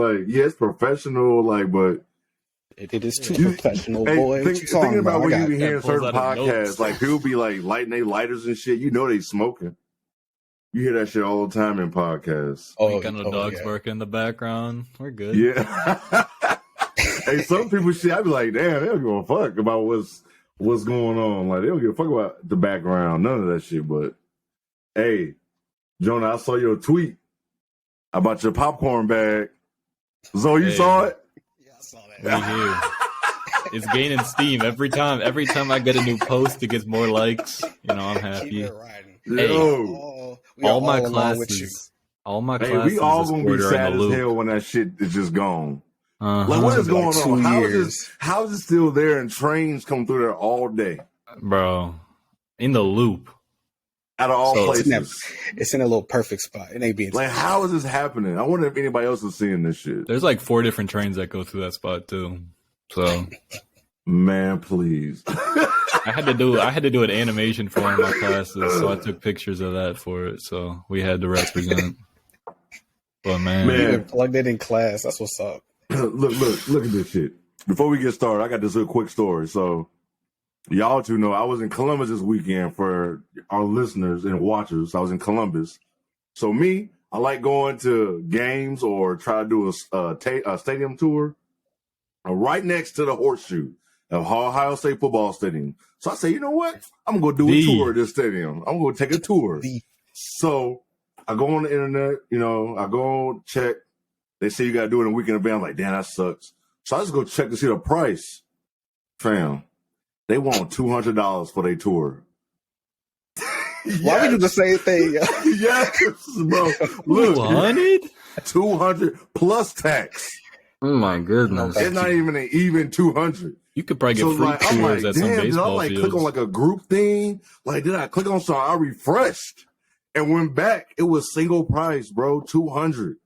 Like, yeah, it's professional, like, but It is too professional, boy. Thinking about when you be hearing pulls certain out of podcasts, notes. like people be like lighting their lighters and shit. You know they smoking. You hear that shit all the time in podcasts. Kind of dogs barking in the background. We're good. Yeah. Hey, some people shit. I be like, damn, they don't give a fuck about what's going on. Like they don't give a fuck about the background, none of that shit. But hey, Jonah, I saw your tweet about your popcorn bag. Zoe, you saw it? Yeah, I saw We that. here. It's gaining steam every time. Every time I get a new post, it gets more likes. You know, I'm Keep happy. it riding. Yo. All my along with you. classes. All my Hey, classes. we all this gonna be quarter are in sad the as loop. hell when that shit is just gone. Uh-huh. Like, what is Like going 2 on? years. How is it still there and trains come through there all day? Bro, in the loop. Out of all So places. It's in a little perfect spot. It ain't being Like, how is this happening? I wonder if anybody else is seeing this shit. There's like 4 different trains that go through that spot too. So Man, please. I had to do an animation for one of my classes, so I took pictures of that for it. So we had to represent. But man, even plugged it in class. That's what's up. look at this shit. Before we get started, I got this little quick story. So, y'all two know I was in Columbus this weekend for our listeners and watchers. I was in Columbus. So me, I like going to games or try to do a stadium tour right next to the horseshoe of Ohio State football stadium. So I say, you know what? I'm going to go do a tour of this stadium. I'm going to take a tour. So I go on the internet, you know, I go check. They say you got to do it in a weekend event. I'm like, damn, that sucks. So I just go check to see the price. Fam, they want $200 for their tour. Why would you do the same thing? Yes, bro. Look, 200? 200 plus tax. Oh my goodness! It's not even an even 200. You could probably get free I'm tours like, at some damn, did I baseball like fields. click on like a group thing? Like, did I click on something? I refreshed and went back. It was single price, bro, 200.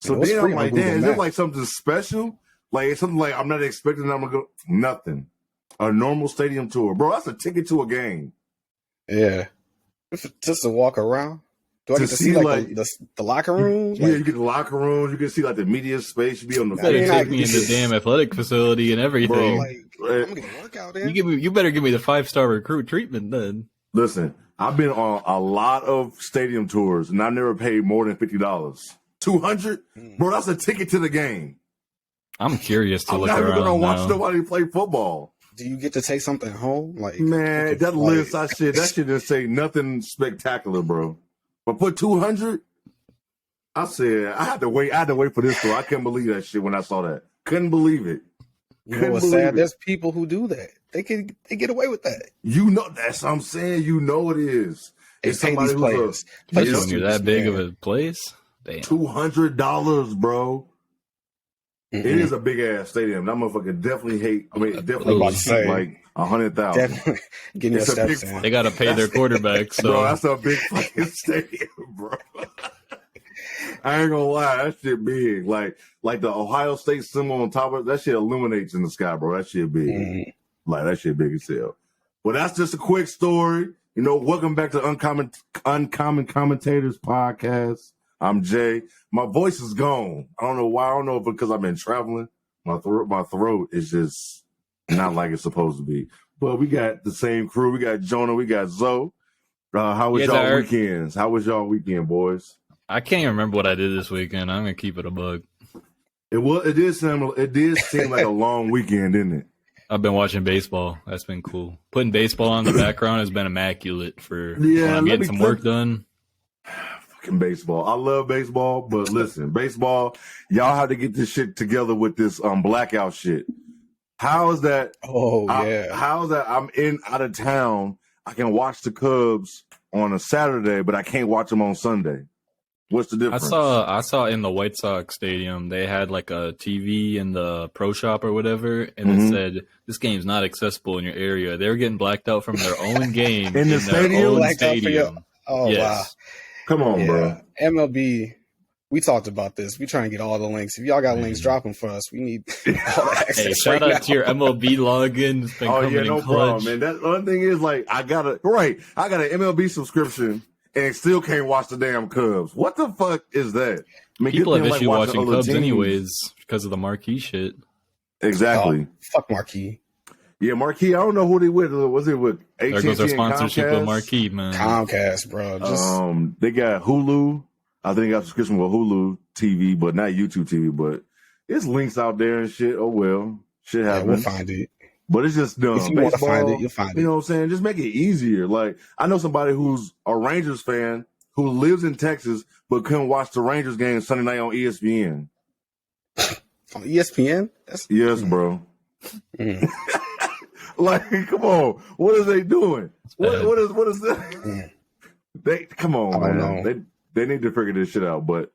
So Man, what's then free I'm on like, Google damn, is it Maps? like something special? Like it's something like I'm not expecting I'm gonna go nothing. A normal stadium tour, bro. That's a ticket to a game. Yeah. Just to walk around. Do I To get to see, see like like- the locker rooms? Yeah, Like, you get the locker rooms. You can see like the media space. You be on the You better I mean, take I- me in the damn athletic facility and everything. Bro. like I'm gonna get a workout in. You better give me the 5-star recruit treatment then. Listen, I've been on a lot of stadium tours, and I never paid more than $50. 200, bro. That's a ticket to the game. I'm curious to I'm look not even around gonna watch now. nobody play football. Do you get to take something home? Like Man, that list, that shit didn't say nothing spectacular, bro. But put 200, I said I had to wait. I had to wait for this tour. I couldn't believe that shit when I saw that. Couldn't believe it. You know Couldn't what's believe sad? it. There's people who do that. They get away with that. You know, that's what I'm saying. You know it is. They It's pay these somebody players. Especially you when you're know, that big of man. a place. Damn. $200, bro. It is a big ass stadium. That motherfucker definitely hate. I mean, definitely about to seat say. like 100,000. Definitely getting your It's a steps big in. They got to pay their quarterback. So Bro, that's a big fucking stadium, bro. I ain't gonna lie, that shit big. Like the Ohio State symbol on top of it, that shit illuminates in the sky, bro. That shit big. Mhm. Like that shit big as hell. Well, that's just a quick story. You know, welcome back to Uncommon Commentators Podcast. I'm Jay. My voice is gone. I don't know why. I don't know if it's because I've been traveling. My throat is just not like it's supposed to be. But we got the same crew. We got Jonah. We got Zoe. How was Yes, y'all Eric. weekends? How was y'all weekend, boys? I can't even remember what I did this weekend. I'm gonna keep it a bug. It did seem like a long weekend, didn't it? I've been watching baseball. That's been cool. Putting baseball on the background has been immaculate for Yeah, when I'm let getting me some click- work done. Fucking baseball. I love baseball, but listen, baseball, y'all have to get this shit together with this blackout shit. How is that? Oh yeah. How is that? I'm out of town. I can watch the Cubs on a Saturday, but I can't watch them on Sunday. What's the difference? I saw in the White Sox stadium they had like a TV in the pro shop or whatever, and it said this game's not accessible in your area. They were getting blacked out from their own game In the their stadium? own Blacked out for stadium. Oh Yes. Come on, wow. bro. Yeah. MLB. We talked about this. We trying to get all the links. If y'all got links, drop them for us. We need all the access Hey, shout right out to your MLB login. It's been Oh coming yeah, in no clutch. problem, man. That other thing is like I got an MLB subscription and still can't watch the damn Cubs. What the fuck is that? I mean, People good have thing, issue like, watching other Cubs teams. anyways because of the marquee shit. Exactly. Oh, fuck Marquee. Yeah, Marquee. I don't know who they with. Was it with AT&T There goes their and sponsorship Comcast? of Marquee, man. Comcast, bro. Just They got Hulu. I think they got subscription with Hulu TV, but not YouTube TV. But it's links out there and shit. Oh well, shit yeah, we'll happens. find it. But it's just dumb. If you want to Baseball, find it, you'll find you it. know what I'm saying? Just make it easier. Like I know somebody who's a Rangers fan who lives in Texas but couldn't watch the Rangers game Sunday night on ESPN. On ESPN? Yes, bro. Like, come on. What are they doing? What is that? They come on, I don't man. know. They need to figure this shit out. But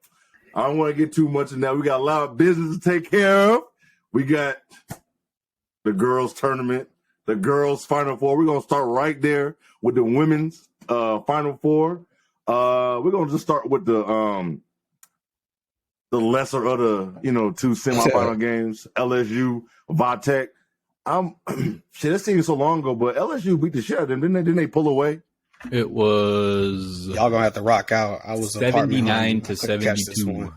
I don't want to get too much in that. We got a lot of business to take care of. We got the girls tournament, the girls Final Four. We're gonna start right there with the women's Final Four. We're gonna just start with the lesser of the two semifinal games. LSU, Vatech. Shit, that seems so long ago, but LSU beat the shit out of them, didn't they pull away? It was Y'all gonna have to rock out. I was 79 to 72.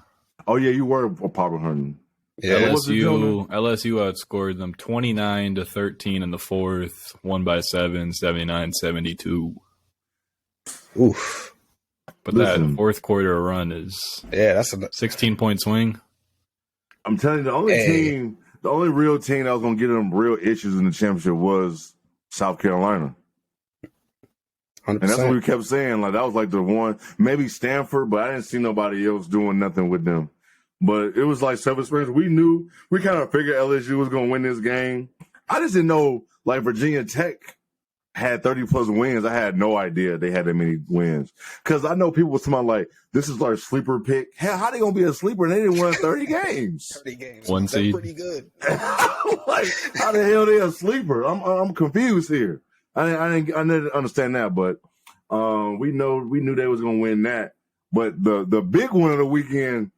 Oh yeah, you were a Papa Hunting. Yeah, LSU outscored them 29 to 13 in the fourth, won by 7, 79-72. Oof. But Listen. that fourth quarter run is That's a 16-point swing. I'm telling you, the only real team that was gonna get them real issues in the championship was South Carolina. 100%. And that's what we kept saying. Like that was like the one, maybe Stanford, but I didn't see nobody else doing nothing with them. But it was like self-experience. We kind of figured LSU was gonna win this game. I just didn't know like Virginia Tech had 30 plus wins. I had no idea they had that many wins. Cause I know people was talking about like, this is like sleeper pick. Hell, how they gonna be a sleeper and they didn't win 30 games? 30 games. One That's seed. pretty good. Like, how the hell they a sleeper? I'm confused here. I didn't understand that, but we knew they was gonna win that. But the big one of the weekend,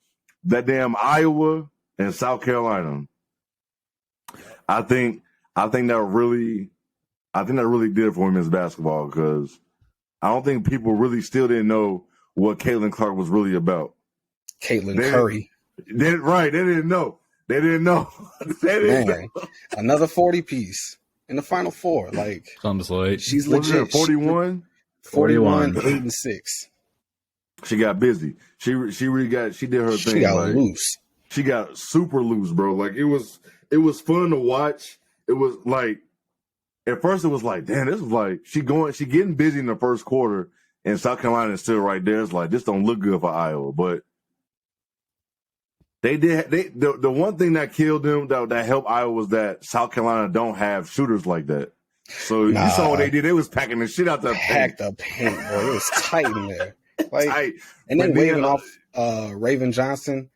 that damn Iowa and South Carolina. I think that really did it for women's basketball because I don't think people really still didn't know what Caitlin Clark was really about. Caitlin Curry. They didn't know. They didn't know. Man, another 40 piece in the Final Four. Like, Sounds like she's What was legit. it, 41? 41, 8 and 6. She got busy. She did her thing. She got like, loose. She got super loose, bro. Like it was fun to watch. It was like at first it was like, damn, this was like she getting busy in the first quarter, and South Carolina is still right there. It's like this don't look good for Iowa, but the one thing that killed them that helped Iowa was that South Carolina don't have shooters like that. So you saw what they did. They was packing the shit out that Packed the paint, bro. It was tight in there. Like, tight. and then But waving off Raven Johnson.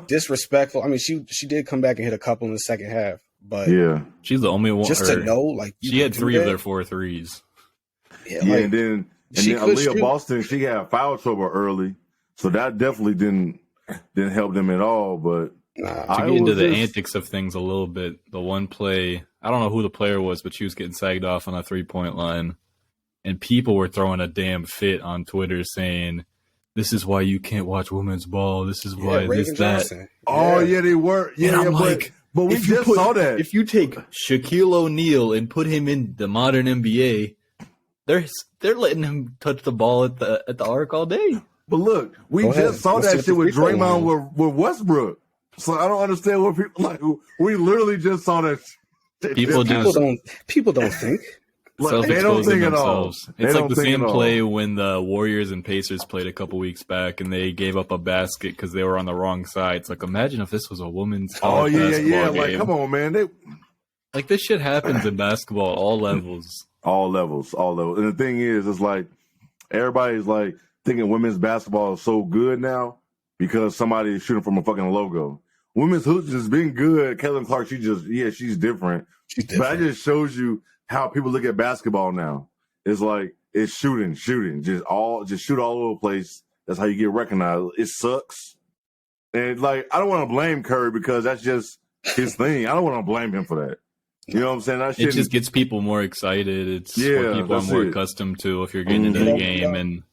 Disrespectful. I mean, she did come back and hit a couple in the second half, but Yeah. she's the only one. just to know, like, you She had can do 3 of that. their 4 threes. Yeah, Yeah, like, and then she could Aaliyah shoot. Boston, she had foul trouble early, so that definitely didn't help them at all. But nah. To get into the antics of things a little bit, the one play, I don't know who the player was, but she was getting sagged off on a 3-point line. And people were throwing a damn fit on Twitter saying, this is why you can't watch women's ball. This is why Raven this, that. Johnson. Oh yeah, they were. Yeah, And I'm but we if you just saw that. If you take Shaquille O'Neal and put him in the modern NBA, they're letting him touch the ball at the arc all day. But look, we Go just ahead. saw Let's that see shit what with the free throw Draymond with Westbrook. So I don't understand what people like. We literally just saw that. People People don't think. Like, they don't Self-exposing think at all. themselves. They It's like don't the think same at all. play when the Warriors and Pacers played a couple weeks back, and they gave up a basket because they were on the wrong side. It's like, imagine if this was a women's Oh yeah. basketball Like, game. come on, man. Like, this shit happens in basketball at all levels. All levels. And the thing is, it's like everybody's like thinking women's basketball is so good now because somebody is shooting from a fucking logo. Women's hoops has been good. Caitlin Clark, she's different. But that just shows you how people look at basketball now. It's like it's shooting, just shoot all over the place. That's how you get recognized. It sucks. And like I don't want to blame Curry because that's just his thing. I don't want to blame him for that. You know what I'm saying? That It just gets people more excited. It's what people are that's more it. accustomed to if you're getting into the game. And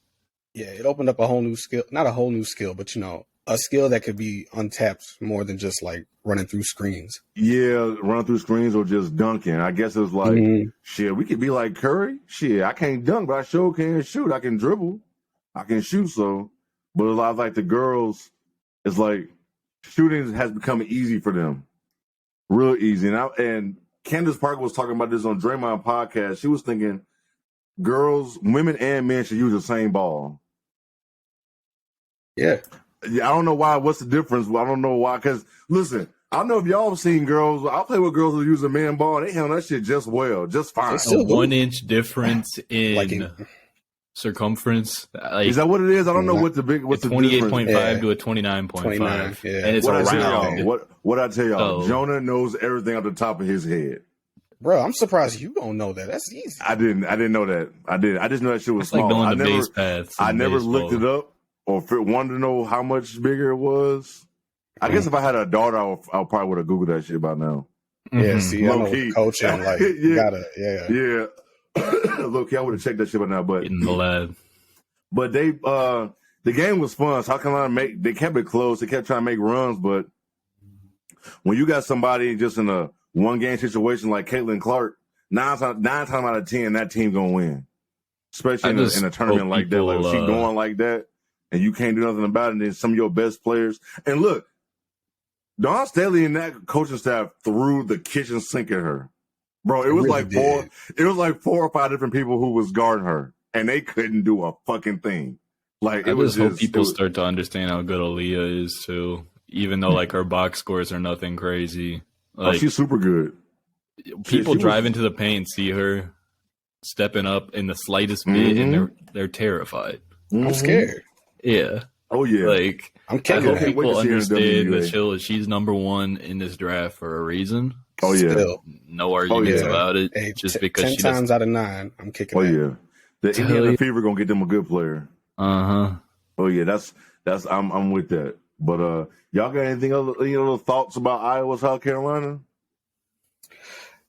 Yeah, it opened up a whole new skill. Not a whole new skill, but, you know, a skill that could be untapped more than just like running through screens. Yeah, run through screens or just dunking. I guess it's like, shit, we could be like Curry. Shit, I can't dunk, but I sure can shoot. I can dribble. I can shoot, so. But a lot of like the girls, it's like shooting has become easy for them. Real easy. And Candace Parker was talking about this on Draymond podcast. She was thinking girls, women and men should use the same ball. Yeah. Yeah, I don't know why. What's the difference? I don't know why. Because, listen, I don't know if y'all have seen girls. I play with girls who use a man ball, and they handle that shit just well, just fine. A 1-inch difference in circumference. Like, is that what it is? I don't know what the difference. 28.5 to a 29.5. Yeah. And it's around. What I tell y'all? Jonah knows everything off the top of his head. Bro, I'm surprised you don't know that. That's easy. I didn't know that. I just know that shit was It's like small. knowing the base paths. I never looked it up or wanted to know how much bigger it was. I guess if I had a daughter, I probably would have Googled that shit by now. Yeah, see, I know key. coaching, like, you gotta, yeah. Low key, I would have checked that shit by now, but in the lab. But they, the game was fun. South Carolina they kept it close. They kept trying to make runs, but when you got somebody just in a one-game situation like Caitlin Clark, nine times out of 10, that team gonna win. Especially in a tournament like that. Like, if she going like that, and you can't do nothing about it, and some of your best players. And look, Dawn Staley and that coaching staff threw the kitchen sink at her. Bro, it was really like 4 or 5 different people who was guarding her, and they couldn't do a fucking thing. Like, I just hope people start to understand how good Aaliyah is too. Even though like her box scores are nothing crazy. Like, she's super good. People drive into the paint, see her stepping up in the slightest bit, and they're terrified. I'm scared. Yeah. Oh yeah. Like, I hope people understand that she's number 1 in this draft for a reason. Oh yeah. Still. No arguments about it. Hey, just because 10 times out of 9, I'm kicking. Oh yeah. The Indiana Fever gonna get them a good player. Oh yeah, that's I'm with that. But y'all got any other thoughts about Iowa, South Carolina?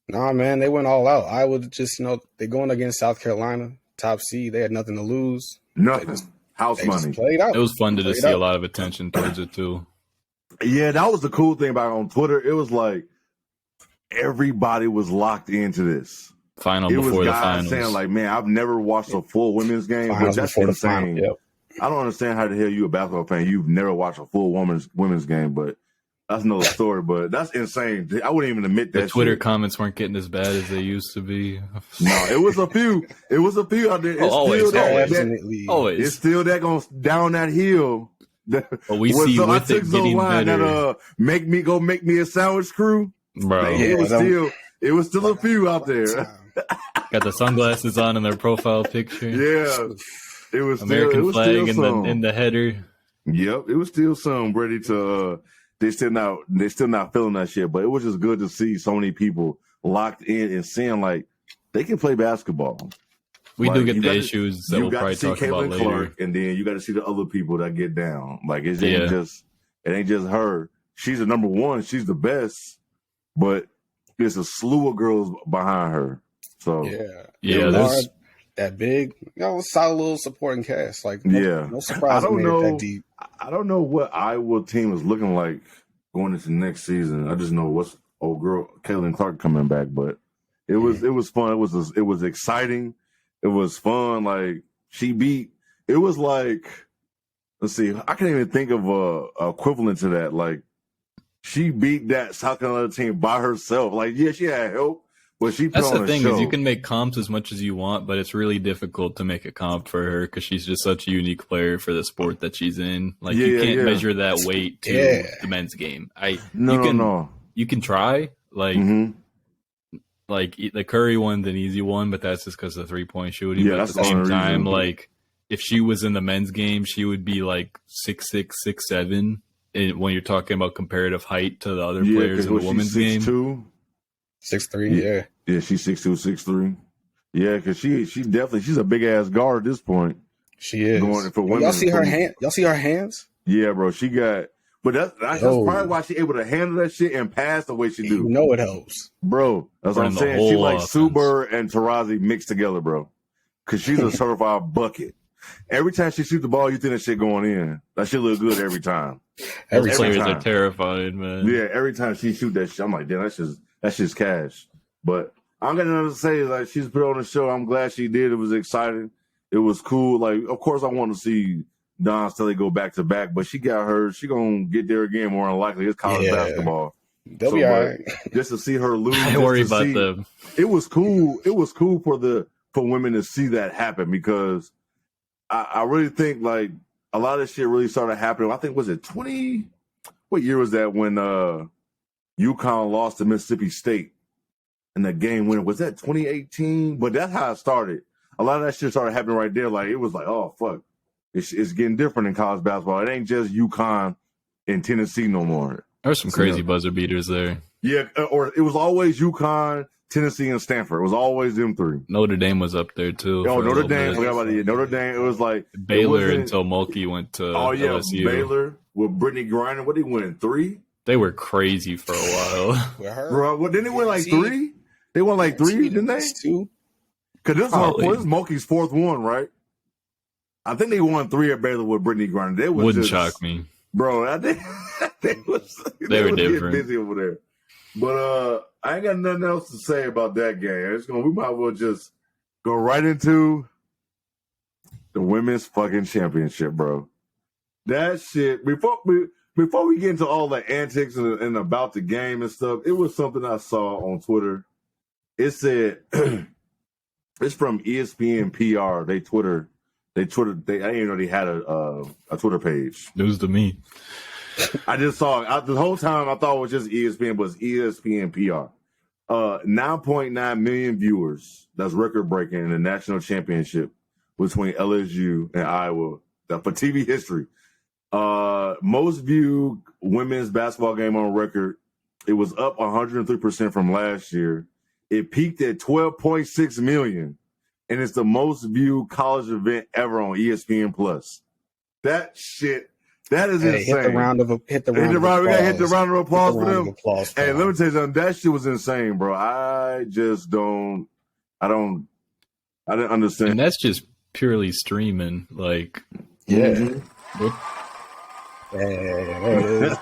Nah, man, they went all out. Iowa just, they're going against South Carolina, top seed. They had nothing to lose. Nothing. House money. Played out. It was fun to see a lot of attention towards it too. Yeah, that was the cool thing about it on Twitter. It was like everybody was locked into this. Before the finals. Saying like, man, I've never watched a full women's game, but that's insane. Yep. I don't understand how the hell you a basketball fan. You've never watched a full women's game, but that's another story. But that's insane. I wouldn't even admit that. The Twitter comments weren't getting as bad as they used to be. No, it was a few. It was a few out there. It's always. It's still that going down that hill. But we see with it getting better. That, make me a sandwich crew. Bro, it was still a few out there. Got the sunglasses on in their profile picture. Yeah, it was American flag still in the header. Yep, it was still some ready to. They still not feeling that shit, but it was just good to see so many people locked in and seeing like they can play basketball. We do get the issues that we'll probably talk about later. Clark, and then you got to see the other people that get down. Like it ain't just her. She's the number 1. She's the best, but there's a slew of girls behind her. So Lard, that big, solid little supporting cast. Like no surprise. I don't know that deep. I don't know what Iowa team is looking like going into next season. I just know what's old girl Caitlin Clark coming back, but it was fun. It was exciting. It was fun. Like it was like, let's see, I can't even think of a equivalent to that. Like she beat that South Carolina team by herself. Like, yeah, she had help. But that's the thing is you can make comps as much as you want, but it's really difficult to make a comp for her because she's just such a unique player for the sport that she's in. Like you can't measure that weight to the men's game. You can try like the Curry one's an easy one, but that's just because of 3-point shooting. But at the same time, like if she was in the men's game, she would be like 6'6", 6'7". And when you're talking about comparative height to the other players in the women's game. 6'3", Yeah, she's 6'2", 6'3". Yeah, because she's a big ass guard at this point. She is. Y'all see her hand? Y'all see her hands? Yeah, bro. She got. But that's probably why she able to handle that shit and pass the way she do. You know it helps, bro. That's what I'm saying. She like Suber and Tarazi mixed together, bro. Because she's a certified bucket. Every time she shoot the ball, you think that shit going in. That shit look good every time. Those players time. are terrifying, man. Yeah, every time she shoot that shit, I'm like, damn, that's just cash. But I'm gonna nothing to say. Like, she's put on the show. I'm glad she did. It was exciting. It was cool. Like, of course, I want to see Don Stelly go back to back, but she got hurt. She gonna get there again more than likely. It's college basketball. They'll be all right. Just to see her lose. I worry about them. It was cool. It was cool for women to see that happen, because I really think like a lot of shit really started happening. I think, was it 20? What year was that when UConn lost to Mississippi State in the game winner? Was that 2018? But that's how it started. A lot of that shit started happening right there. Like, it was like, oh fuck, it's getting different in college basketball. It ain't just UConn and Tennessee no more. There's some crazy buzzer beaters there. Yeah, or it was always UConn, Tennessee, and Stanford. It was always them three. Notre Dame was up there too. Oh, Notre Dame. Forgot about it. Notre Dame. It was like Baylor until Mulkey went to LSU. Baylor with Brittany Griner. What, they win 3? They were crazy for a while. With her, bro, what, didn't they win like 3? They won like 3, didn't they? 2. Because this is Mulkey's 4th one, right? I think they won 3 at Baylor with Brittany Griner. They was Wouldn't shock me, bro. I think they were different. Busy over there. But I ain't got nothing else to say about that game. We might as well just go right into the women's fucking championship, bro. That shit, before we get into all the antics and about the game and stuff, it was something I saw on Twitter. It said, it's from ESPN PR. I didn't even know they had a Twitter page. News to me. I just saw it. The whole time I thought it was just ESPN, but it's ESPN PR. 9.9 million viewers. That's record breaking in the national championship between LSU and Iowa for TV history. Most viewed women's basketball game on record. It was up 103% from last year. It peaked at 12.6 million, and it's the most viewed college event ever on ESPN Plus. That shit. That is insane. Hit the round of applause. We gotta hit the round of applause for them. Hey, let me tell you something. That shit was insane, bro. I didn't understand. And that's just purely streaming. Like, yeah. Mm-hmm. There it is.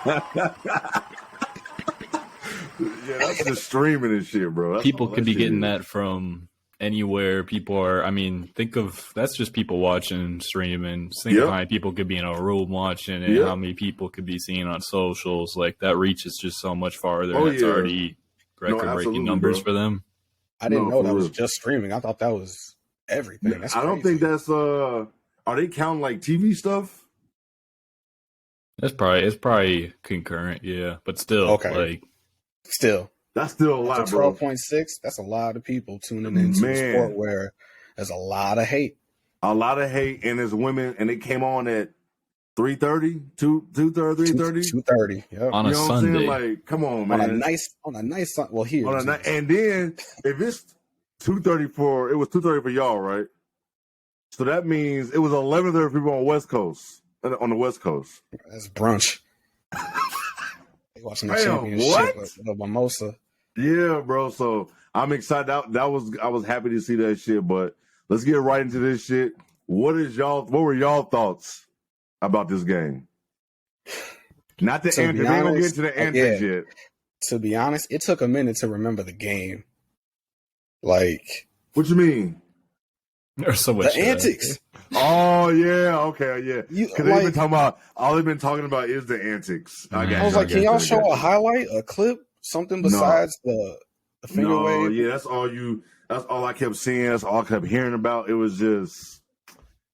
Yeah, that's just streaming and shit, bro. People could be getting that from anywhere. That's just people watching, streaming. Think of how many people could be in a room watching, and how many people could be seeing on socials. Like, that reaches just so much farther. That's already record-breaking numbers for them. I didn't know that was just streaming. I thought that was everything. That's I don't think that's are they counting like TV stuff? It's probably concurrent, yeah. But still, that's still a lot, bro. 12.6. That's a lot of people tuning into a sport where there's a lot of hate. A lot of hate, and there's women, and it came on at 3:30, 2:30. Yep. On a Sunday. Like, come on, man. On a nice well, here. And then if it's 2:30 it was 2:30 for y'all, right? So that means it was 11:30 for people on the West Coast. That's brunch. They watching the championship with a mimosa. Yeah, bro. So I'm excited. I was happy to see that shit. But let's get right into this shit. What were y'all thoughts about this game? Not the antics. They ain't gonna get to the antics yet. To be honest, it took a minute to remember the game. Like, what you mean? There's so much antics. Oh yeah, okay, yeah. Because all they've been talking about is the antics. I was like, can y'all show a highlight, a clip, something besides the finger wave? Yeah, that's all I kept seeing. That's all I kept hearing about. It was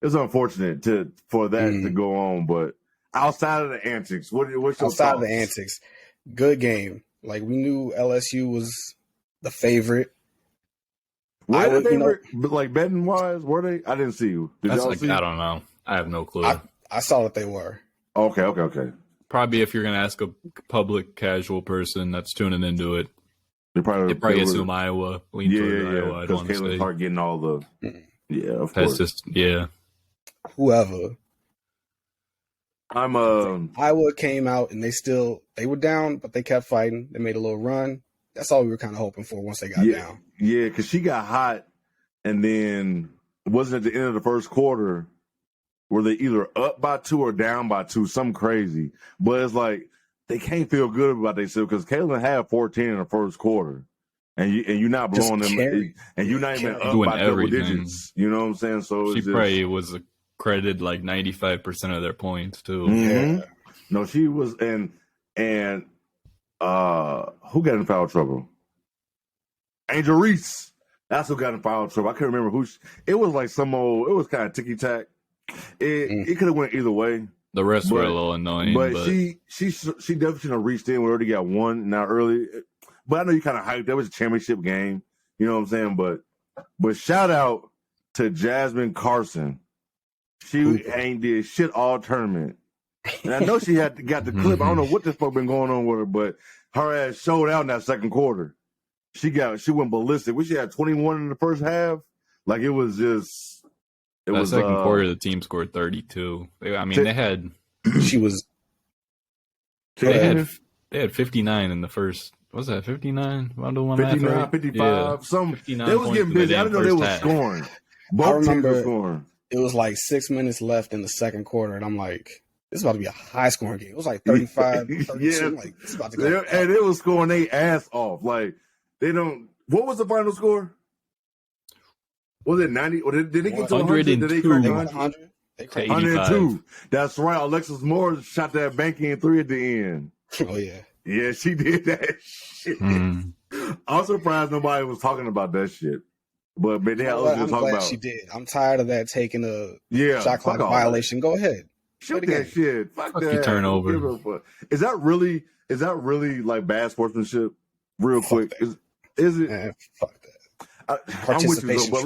unfortunate for that to go on. But outside of the antics, what's your outside thoughts? of the antics? Good game. Like, we knew LSU was the favorite. Were they favorite? Like, betting wise, were they? I didn't see you. Did y'all see? I don't know. I have no clue. I saw that they were. Okay. Probably if you're gonna ask a public casual person that's tuning into it, they probably assume Iowa. Lean toward Iowa. Because Caitlin Clark getting all the of that's course. Whoever. I'm Iowa came out and they were down, but they kept fighting. They made a little run. That's all we were kind of hoping for once they got down. Yeah, because she got hot, and then it wasn't at the end of the first quarter. where they either up by 2 or down by 2, something crazy. But it's like they can't feel good about themselves because Caitlin had 14 in the first quarter. And you're not blowing them, and you're not even up doing by everything. double digits. You know what I'm saying? So She it's just, probably was credited like 95% of their points too. Mhm. No, she was, and who got in foul trouble? Angel Reese. That's who got in foul trouble. I can't remember who. It was like some old. It was kind of ticky tack. It could have went either way. The rest were a little annoying, but she definitely should have reached in. We already got one now early. But I know you kind of hyped. That was a championship game. You know what I'm saying? But shout out to Jasmine Carson. She ain't did shit all tournament. And I know she got the clip. I don't know what the fuck been going on with her, but her ass showed out in that second quarter. She went ballistic. She had 21 in the first half. Like it was just. Second quarter, the team scored 32. I mean, they had. She was. They had 59 in the first. Was that 59? 59, 55. Yeah. They was getting busy. I didn't know they were scoring. Both teams were scoring. It was like 6 minutes left in the second quarter, and I'm like, this is about to be a high scoring game. It was like 35, 32. Yeah. Like, this is about to go. And it was scoring their ass off. Like, they don't. What was the final score? Was it 90? Or did they get to 100? Did they crack 100? They cracked 102. That's right. Alexis Moore shot that banking 3 at the end. Oh, yeah. Yeah, she did that shit. I'm surprised nobody was talking about that shit. But man, I'm glad she did. I'm tired of that taking a shot clock violation. Go ahead. Shoot that shit. Fuck that. You turnover. Is that really like bad sportsmanship? Real quick. Is it? Man, fuck that. I'm with you, but a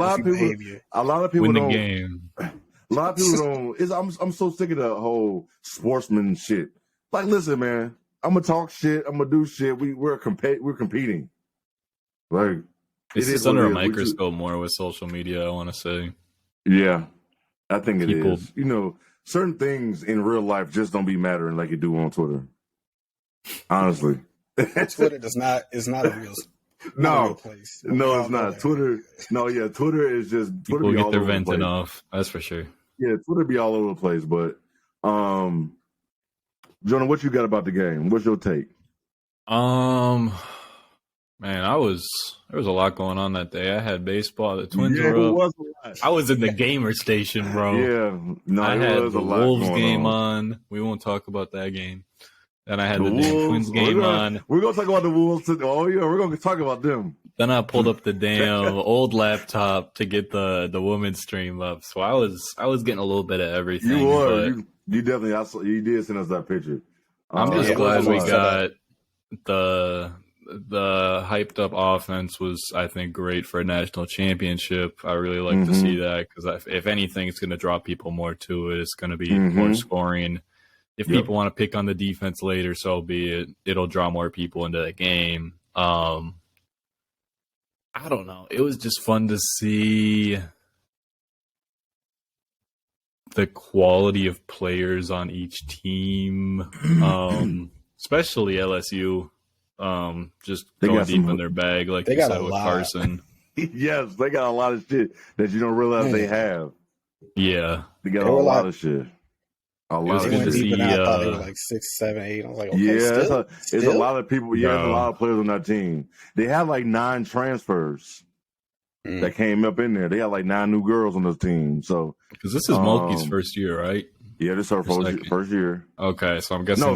lot of people win don't. The game. A lot of people don't. I'm so sick of the whole sportsman shit. Like, listen, man. I'm gonna talk shit. I'm gonna do shit. We're competing. Like it's just under a microscope more with social media. I want to say. Yeah, I think it is. You know, certain things in real life just don't be mattering like you do on Twitter. Honestly, Twitter is not a real. No, place. No, it's not. Twitter. No, yeah, Twitter is just Twitter people get their venting off. That's for sure. Yeah, Twitter be all over the place. But, Jonah, what you got about the game? What's your take? Man, there was a lot going on that day. I had baseball. The Twins were up. I was in the gamer station, bro. Yeah, no, I had the Wolves game on. We won't talk about that game. Then I had the damn Twins game on. We're gonna talk about the Wolves. Oh yeah, we're gonna talk about them. Then I pulled up the damn old laptop to get the women's stream up. So I was getting a little bit of everything. You were. You definitely. You did send us that picture. I'm just glad we got the hyped up offense was, I think, great for a national championship. I really like to see that because if anything, it's going to draw people more to it. It's going to be more scoring. If people want to pick on the defense later, so be it. It'll draw more people into the game. I don't know. It was just fun to see the quality of players on each team, especially LSU. Just going deep in their bag, like you said with Carson. Yes, they got a lot of shit that you don't realize they have. Yeah, they got a lot of shit. I thought they were like 6, 7, 8. I was like, okay, yeah, it's a lot of people. Yeah, there's a lot of players on that team. They had like 9 transfers that came up in there. They got like 9 new girls on this team. So because this is Mulkey's first year, right? Yeah, this is her first year. Okay, so I'm guessing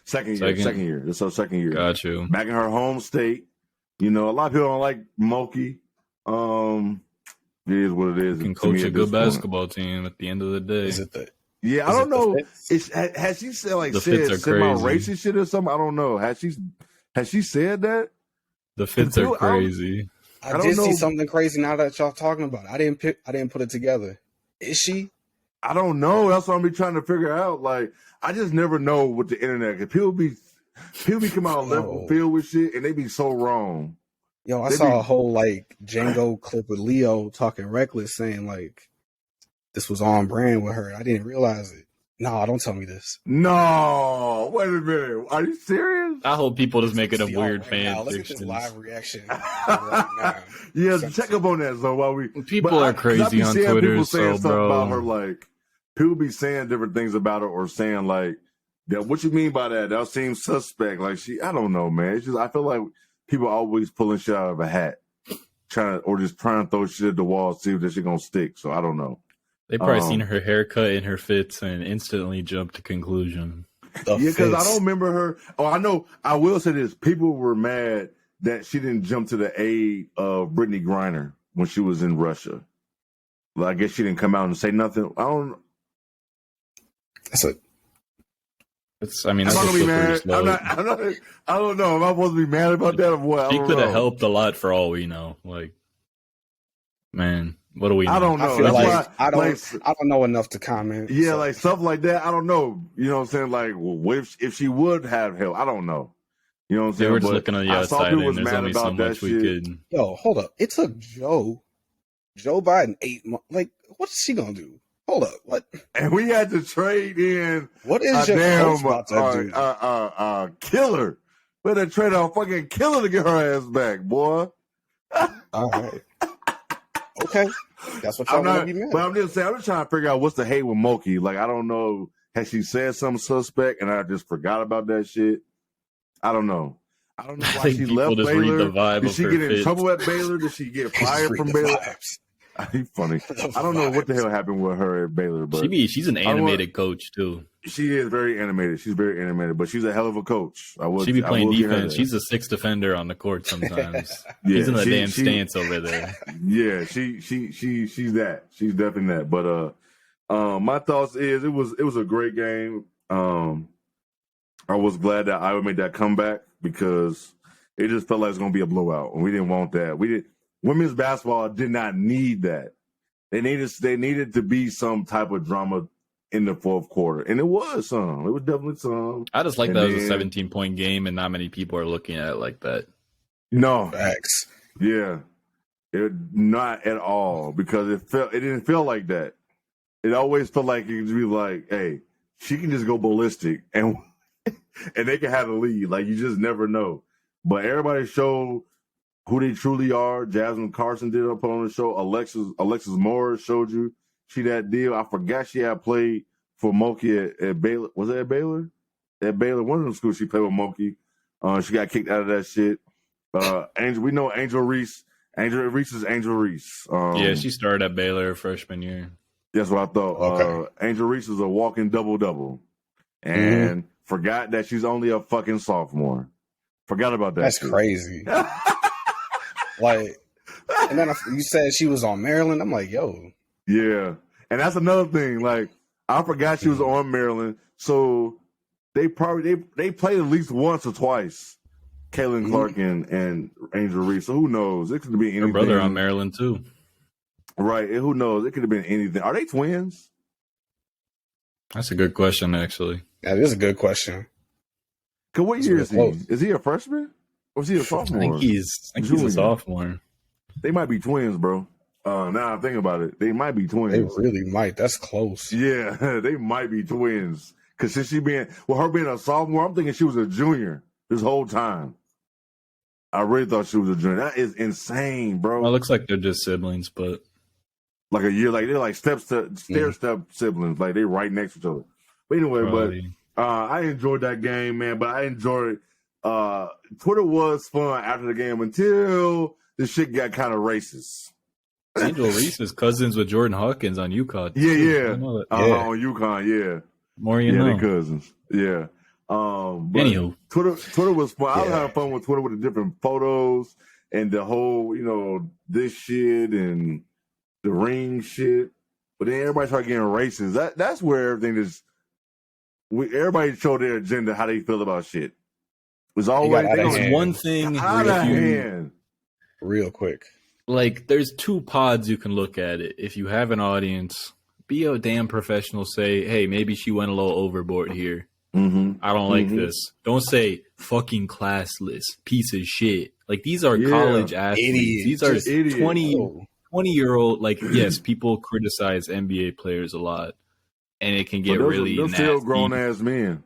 second year. This is her second year. Got you. Back in her home state. You know, a lot of people don't like Mulkey. It is what it is. You can coach a good basketball team at the end of the day. Is it the? Yeah, I don't know. Has she said like said racist shit or something? I don't know. Has she said that? The fits are crazy. I did see something crazy now that y'all talking about it. I didn't put it together. Is she? I don't know. That's what I'm trying to figure out. Like, I just never know with the internet. Cause people be come out left field with shit and they be so wrong. Yo, I saw a whole like Django clip with Leo talking reckless, saying like this was on brand with her. I didn't realize it. No, don't tell me this. No, wait a minute. Are you serious? I hope people just make it a weird fan. Let's get this live reaction right now. Yeah, check up on that. So while people are crazy on Twitter, people saying stuff about her, like people be saying different things about her or saying like, that. What you mean by that? That seems suspect. Like I don't know, man. It's just I feel like people always pulling shit out of a hat, trying to throw shit at the wall, see if that shit gonna stick. So I don't know. They probably seen her haircut and her fits and instantly jumped to conclusion. Yeah, because I don't remember her. Oh, I know. I will say this: people were mad that she didn't jump to the aid of Brittany Griner when she was in Russia. Well, I guess she didn't come out and say nothing. I don't. That's a. I mean, I'm that's not gonna be mad. slope. I'm not. I don't know. Am I supposed to be mad about that or what? She could have helped a lot for all we know. Like, man, what do we know? I don't know. I feel That's like why, I don't know enough to comment. Yeah, so. like stuff like that. I don't know. You know what I'm saying? Like, well, what if she would have help? I don't know. You know what I'm saying? They were just looking on the outside, and there's only so much we could. Yo, hold up. It took Joe Biden 8 months. Like, what's she gonna do? Hold up. What? And we had to trade in What is your coach about to do? Killer. We had to trade a fucking killer to get her ass back, boy. All right. Okay. That's what y'all want to be mad. But I'm just saying, I'm just trying to figure out what's the hate with Moki. Like, I don't know. Has she said something suspect and I just forgot about that shit? I don't know. I don't know why she left Baylor. Did she get in trouble at Baylor? Did she get fired from Baylor? He's funny. I don't know what the hell happened with her at Baylor, but she's an animated coach too. She is very animated. She's very animated, but she's a hell of a coach. She be playing defense. She's a sixth defender on the court sometimes. He's in the damn stance over there. Yeah, she's that. She's definitely that. But my thoughts is it was a great game. I was glad that Iowa made that comeback because it just felt like it was gonna be a blowout, and we didn't want that. Women's basketball did not need that. They needed to be some type of drama in the fourth quarter, and it was some. It was definitely some. I just like that it was a 17-point game, and not many people are looking at it like that. No facts. Yeah, not at all because it didn't feel like that. It always felt like it could be like, hey, she can just go ballistic, and they can have the lead. Like you just never know. But everybody showed who they truly are. Jasmine Carson did put on the show. Alexis Morris showed you she that deal. I forgot she had played for Moki at Baylor. Was it at Baylor? At Baylor, one of them schools she played with Moki. She got kicked out of that shit. We know Angel Reese. Angel Reese is Angel Reese. Yeah, she started at Baylor freshman year. That's what I thought. Okay. Angel Reese is a walking double-double. And forgot that she's only a fucking sophomore. Forgot about that. That's crazy. Like, and then you said she was on Maryland. I'm like, yo. Yeah. And that's another thing. Like, I forgot she was on Maryland. So they played at least once or twice. Kaylin Clark and Angel Reese. So who knows? It could be anything. Her brother on Maryland too. Right. Who knows? It could have been anything. Are they twins? That's a good question, actually. That is a good question. Cause what year is he? Is he a freshman? Or is he a sophomore? I think he's a sophomore. They might be twins, bro. Now I'm thinking about it. They might be twins. They really might. That's close. Yeah, they might be twins. Because since her being a sophomore, I'm thinking she was a junior this whole time. I really thought she was a junior. That is insane, bro. Well, it looks like they're just siblings, but like a year, like they're like stair step siblings, like they right next to each other. But anyway, probably. I enjoyed that game, man. But I enjoyed Twitter was fun after the game until the shit got kind of racist. Angel Reese is cousins with Jordan Hawkins on UConn. Yeah. On UConn, yeah. More you know. They cousins. Yeah. But anywho, Twitter was fun. I was having fun with Twitter with the different photos and the whole, this shit and the ring shit. But then everybody started getting racist. That's where everything is. Everybody showed their agenda, how they feel about shit. It was always one thing out of hand. Real quick. Like, there's two pods you can look at it. If you have an audience, be a damn professional. Say, hey, maybe she went a little overboard here. Mm-hmm. I don't like this. Don't say fucking classless, piece of shit. Like, these are college athletes. These are 20-year-old. Like, yes, people criticize NBA players a lot, and it can get really nasty. They're still grown-ass men.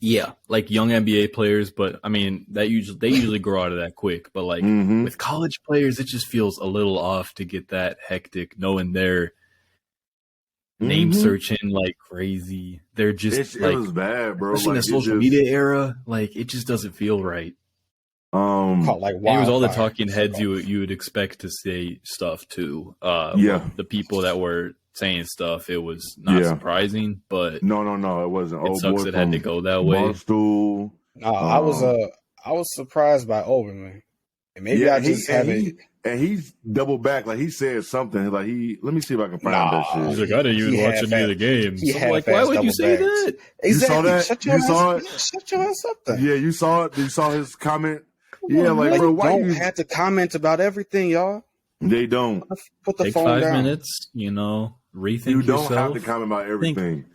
Yeah, like young NBA players, but I mean they usually grow out of that quick. But like with college players, it just feels a little off to get that hectic, knowing they're name Mhm. searching like crazy. They're just It like, was bad, bro. especially in the Like, social media era, like it just doesn't feel right. Caught like And it was all the wildfire. talking heads you would expect to say stuff too. Yeah. The people that were saying stuff, it was not Yeah. surprising, but No, it wasn't. it Old sucks boy it had to from go that way. Barstool. No, I was surprised by Oberman. And maybe Yeah, I just haven't. he's doubled back. Like he said something. Like let me see if I can find that shit. He's like, I didn't even He watch any of the games. I'm like, why would you say that? You saw that? Shut your You ass, saw it? yeah, shut your ass up then. Yeah, you saw it. You saw his comment. Come Yeah, on, like man. bro, You why don't you? have to comment about everything, y'all. They don't. Put the Take phone 5 down. minutes, rethink You don't yourself. have to comment about everything.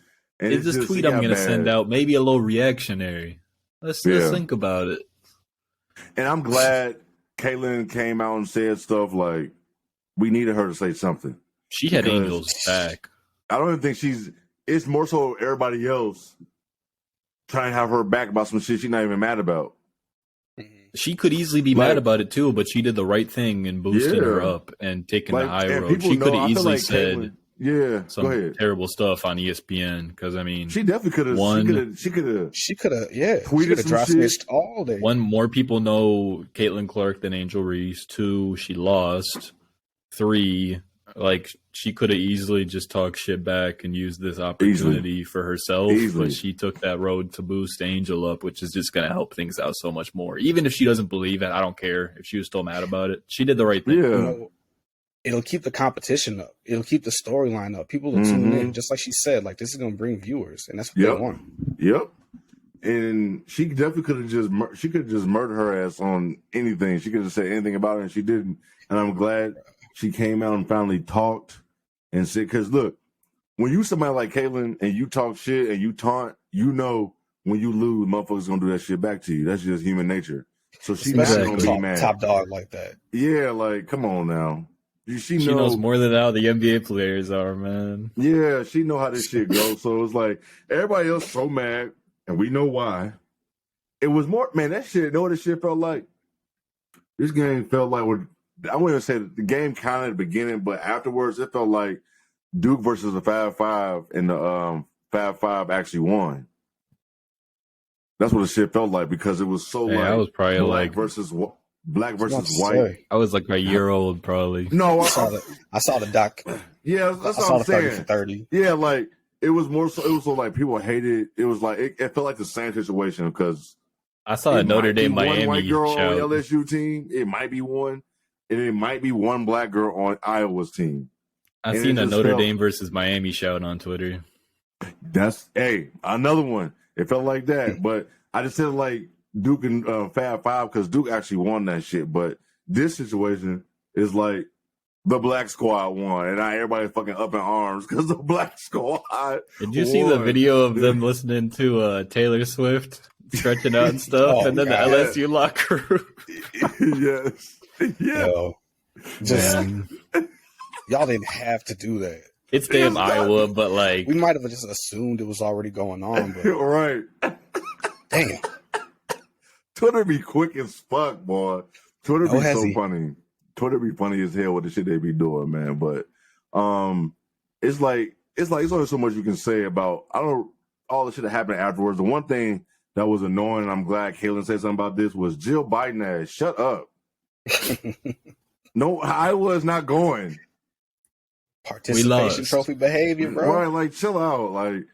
And It's this just, tweet it I'm got going to bad. send out, maybe a little reactionary. Let's think about it. And I'm glad Caitlyn came out and said stuff like, we needed her to say something. She had Because Angel's back. I don't even think it's more so everybody else trying to have her back about some shit she's not even mad about. She could easily be mad about it too, but she did the right thing in boosting her up and taking the high road. She could have easily said some terrible stuff on ESPN because I mean, she definitely could have. She could have. She could have. Yeah, tweeted some dry shit. snitched all day. One, more people know Caitlin Clark than Angel Reese. 2, she lost. 3, like she could have easily just talked shit back and used this opportunity for herself, but she took that road to boost Angel up, which is just going to help things out so much more. Even if she doesn't believe it, I don't care if she was still mad about it. She did the right thing. Yeah. It'll keep the competition up. It'll keep the storyline up. People will tune in, just like she said. Like this is going to bring viewers, and that's what they want. Yep. And she definitely could have just murdered her ass on anything. She could have said anything about it, and she didn't. And I'm glad she came out and finally talked and said, because look, when you somebody like Caitlyn and you talk shit and you taunt, you know when you lose, motherfuckers gonna do that shit back to you. That's just human nature. So she's not gonna be mad. Top dog like that. Yeah, like come on now. She knows more than how the NBA players are, man. Yeah, she know how this shit goes. So it's like everybody else so mad, and we know why. It was more, man. That shit. You know what this shit felt like? This game felt like I wouldn't even say the game kind of at the beginning, but afterwards it felt like Duke versus the 5-5, and the 5-5 actually won. That's what the shit felt like because it was so like I was probably black versus white. I was like a year old probably. No, I saw the doc. Yeah, that's what I'm saying. 30 for 30. Yeah, like it was more so. It was so like people hated. It was like it felt like the same situation because I saw a Notre Dame Miami one white girl shout. on the LSU team. It might be one, and it might be one black girl on Iowa's team. I seen a Notre Dame versus Miami shout on Twitter. That's another one. It felt like that, but I just said like Duke and Fab Five because Duke actually won that shit. But this situation is like the black squad won, and now everybody fucking up in arms because the black squad. Did you see the video of them listening to Taylor Swift stretching out and stuff, and then the LSU locker room? Yes. Y'all didn't have to do that. It's damn Iowa, but like we might have just assumed it was already going on. But right. Damn. Twitter be quick as fuck, boy. Twitter be so funny. Twitter be funny as hell with the shit they be doing, man. But it's only so much you can say about all the shit that happened afterwards. The one thing that was annoying, and I'm glad Caitlyn said something about this, was Jill Biden ass. Shut up. No, I was not going. Participation trophy behavior, bro. Right, like chill out. Like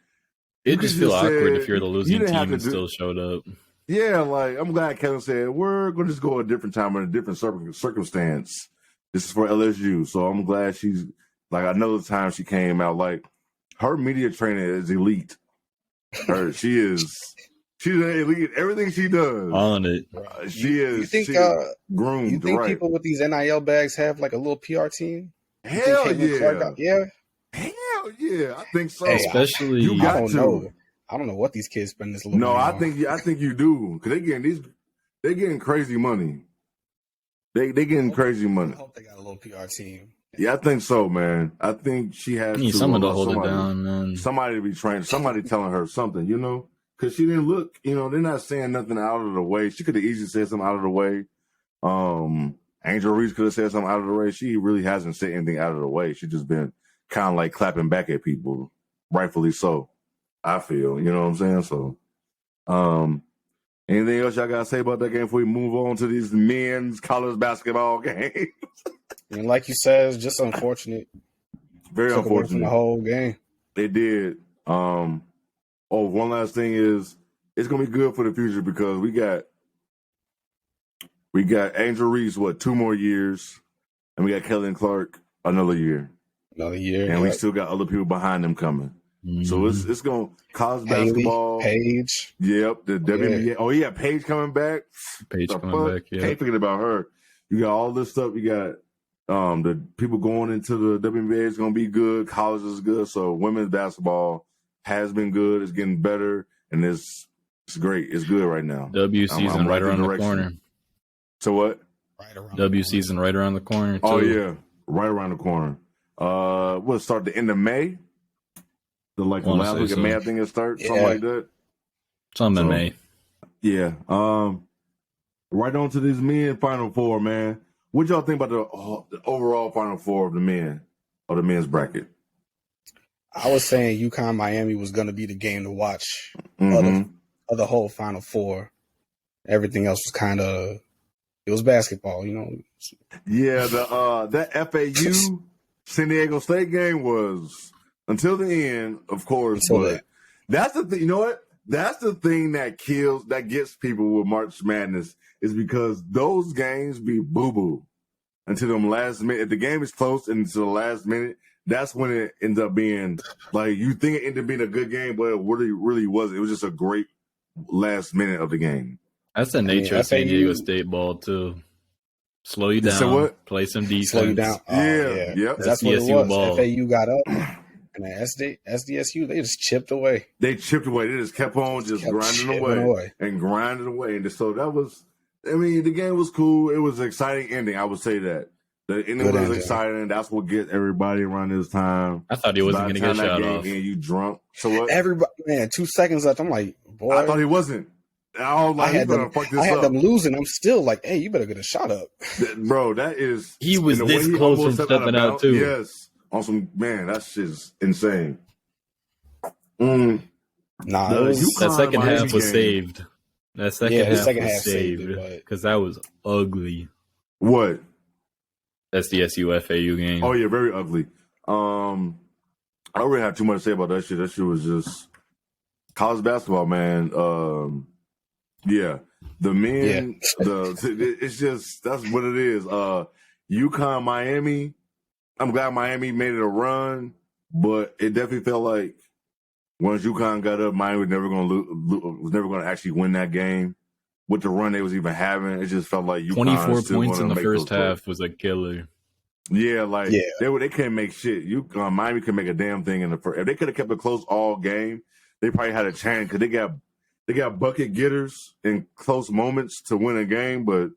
it just feel awkward if you're the losing team and still showed up. Yeah, like I'm glad Kevin said we're gonna just go a different time in a different circumstance. This is for LSU, so I'm glad she's like I know the time she came out. Like her media training is elite. She's an elite. Everything she does on it. You think groomed? You think people with these NIL bags have like a little PR team? Hell yeah! Yeah. Hell yeah! I think so. Hey, especially you got to. I don't know what these kids spend this little. No, money I think you do because they getting crazy money. They getting crazy money. I hope they got a little PR team. Yeah, I think so, man. I think she has to someone to hold it down, man. Somebody to be trained. Somebody telling her something, because she didn't look. They're not saying nothing out of the way. She could have easily said something out of the way. Angel Reese could have said something out of the way. She really hasn't said anything out of the way. She's just been kind of like clapping back at people, rightfully so. I feel, you know what I'm saying? So, anything else y'all gotta say about that game before we move on to these men's college basketball games? And like you said, it's just unfortunate. Very Took away from unfortunate. the whole game. They did. One last thing is it's gonna be good for the future because we got Angel Reese, 2 more years, and we got Kelly and Clark another year. Another year. And we still got other people behind them coming. So it's gonna college basketball. Paige. Yep, the WNBA. Yeah. Oh yeah, Paige coming back. Paige coming back, yeah. Can't forget about her. You got all this stuff. You got the people going into the WNBA is gonna be good. College is good. So women's basketball has been good. It's getting better, and it's great. It's good right now. W season I'm right in around the direction. corner. So what? Right around W season right around the corner. Too. Oh yeah, right around the corner. We'll start the end of May. The last week of May, I think it starts, something like that. Something in May. Yeah. Right on to these men Final Four, man. What y'all think about the overall Final Four of the men's bracket? I was saying UConn Miami was going to be the game to watch Mm-hmm. of the whole Final Four. Everything else was kind of it was basketball, you know. Yeah, that FAU San Diego State game was until the end, of course. But that's the thing. You know what? That's the thing that gets people with March Madness is because those games be boo boo until them last minute. If the game is close and until the last minute, that's when it ends up being like you think it ended up being a good game, but it really wasn't. It was just a great last minute of the game. That's the nature of San Diego State ball too. Slow you down. So what? Play some defense. Slow you down. Yeah. That's what it was. Ball. FAU got up. And the SDSU, they just chipped away. They just kept on grinding away. And grinding away. And so that was, the game was cool. It was an exciting ending. I would say that. The ending was exciting. That's what gets everybody around this time. I thought he wasn't going to get shot off. And you drunk. So what? Everybody, 2 seconds left. I'm like, boy. I thought he wasn't. I was like, he's going to fuck this up. I had them losing. I'm still like, hey, you better get a shot up. Bro, that is. He was this close from stepping out, too. Yes. On some, man, that's just insane. Nah, that second half was saved. That second half was saved it, because that was ugly. What? SDSU FAU game. Oh yeah, very ugly. I don't really have too much to say about that shit. That shit was just college basketball, man. Yeah, the men. It's just that's what it is. UConn, Miami. I'm glad Miami made it a run, but it definitely felt like once UConn got up, Miami was never going to actually win that game. With the run they was even having, it just felt like UConn 24 points in the first half was a killer. Yeah, they couldn't make shit. Miami could make a damn thing in the first. If they could have kept it close all game, they probably had a chance because they got bucket getters in close moments to win a game, but.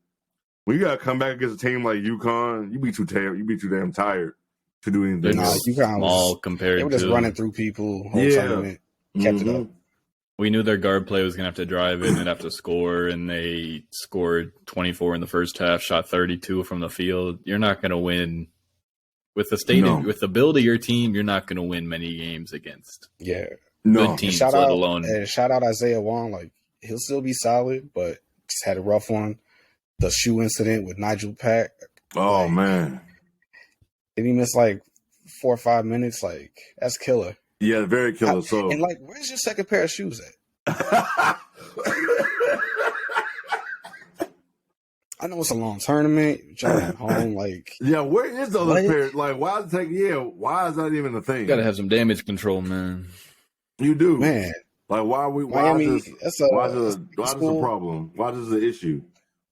When you gotta come back against a team like UConn, you be too damn tired to do anything. UConn was compared. They were just running through people. Whole tournament, kept it up. We knew their guard play was gonna have to drive in and have to score, and they scored 24 in the first half, shot 32 from the field. You're not gonna win with the with the build of your team. You're not gonna win many games against good teams, let alone. Shout out Isaiah Wong. Like he'll still be solid, but just had a rough one. The shoe incident with Nigel Pack. Oh, man. Did he miss 4 or 5 minutes? That's killer. Yeah, very killer. And where's your second pair of shoes at? I know it's a long tournament. You're trying to home, Yeah, where is the other pair? Why is that even a thing? You gotta have some damage control, man. You do. Man. Why is this a problem? Why is this an issue?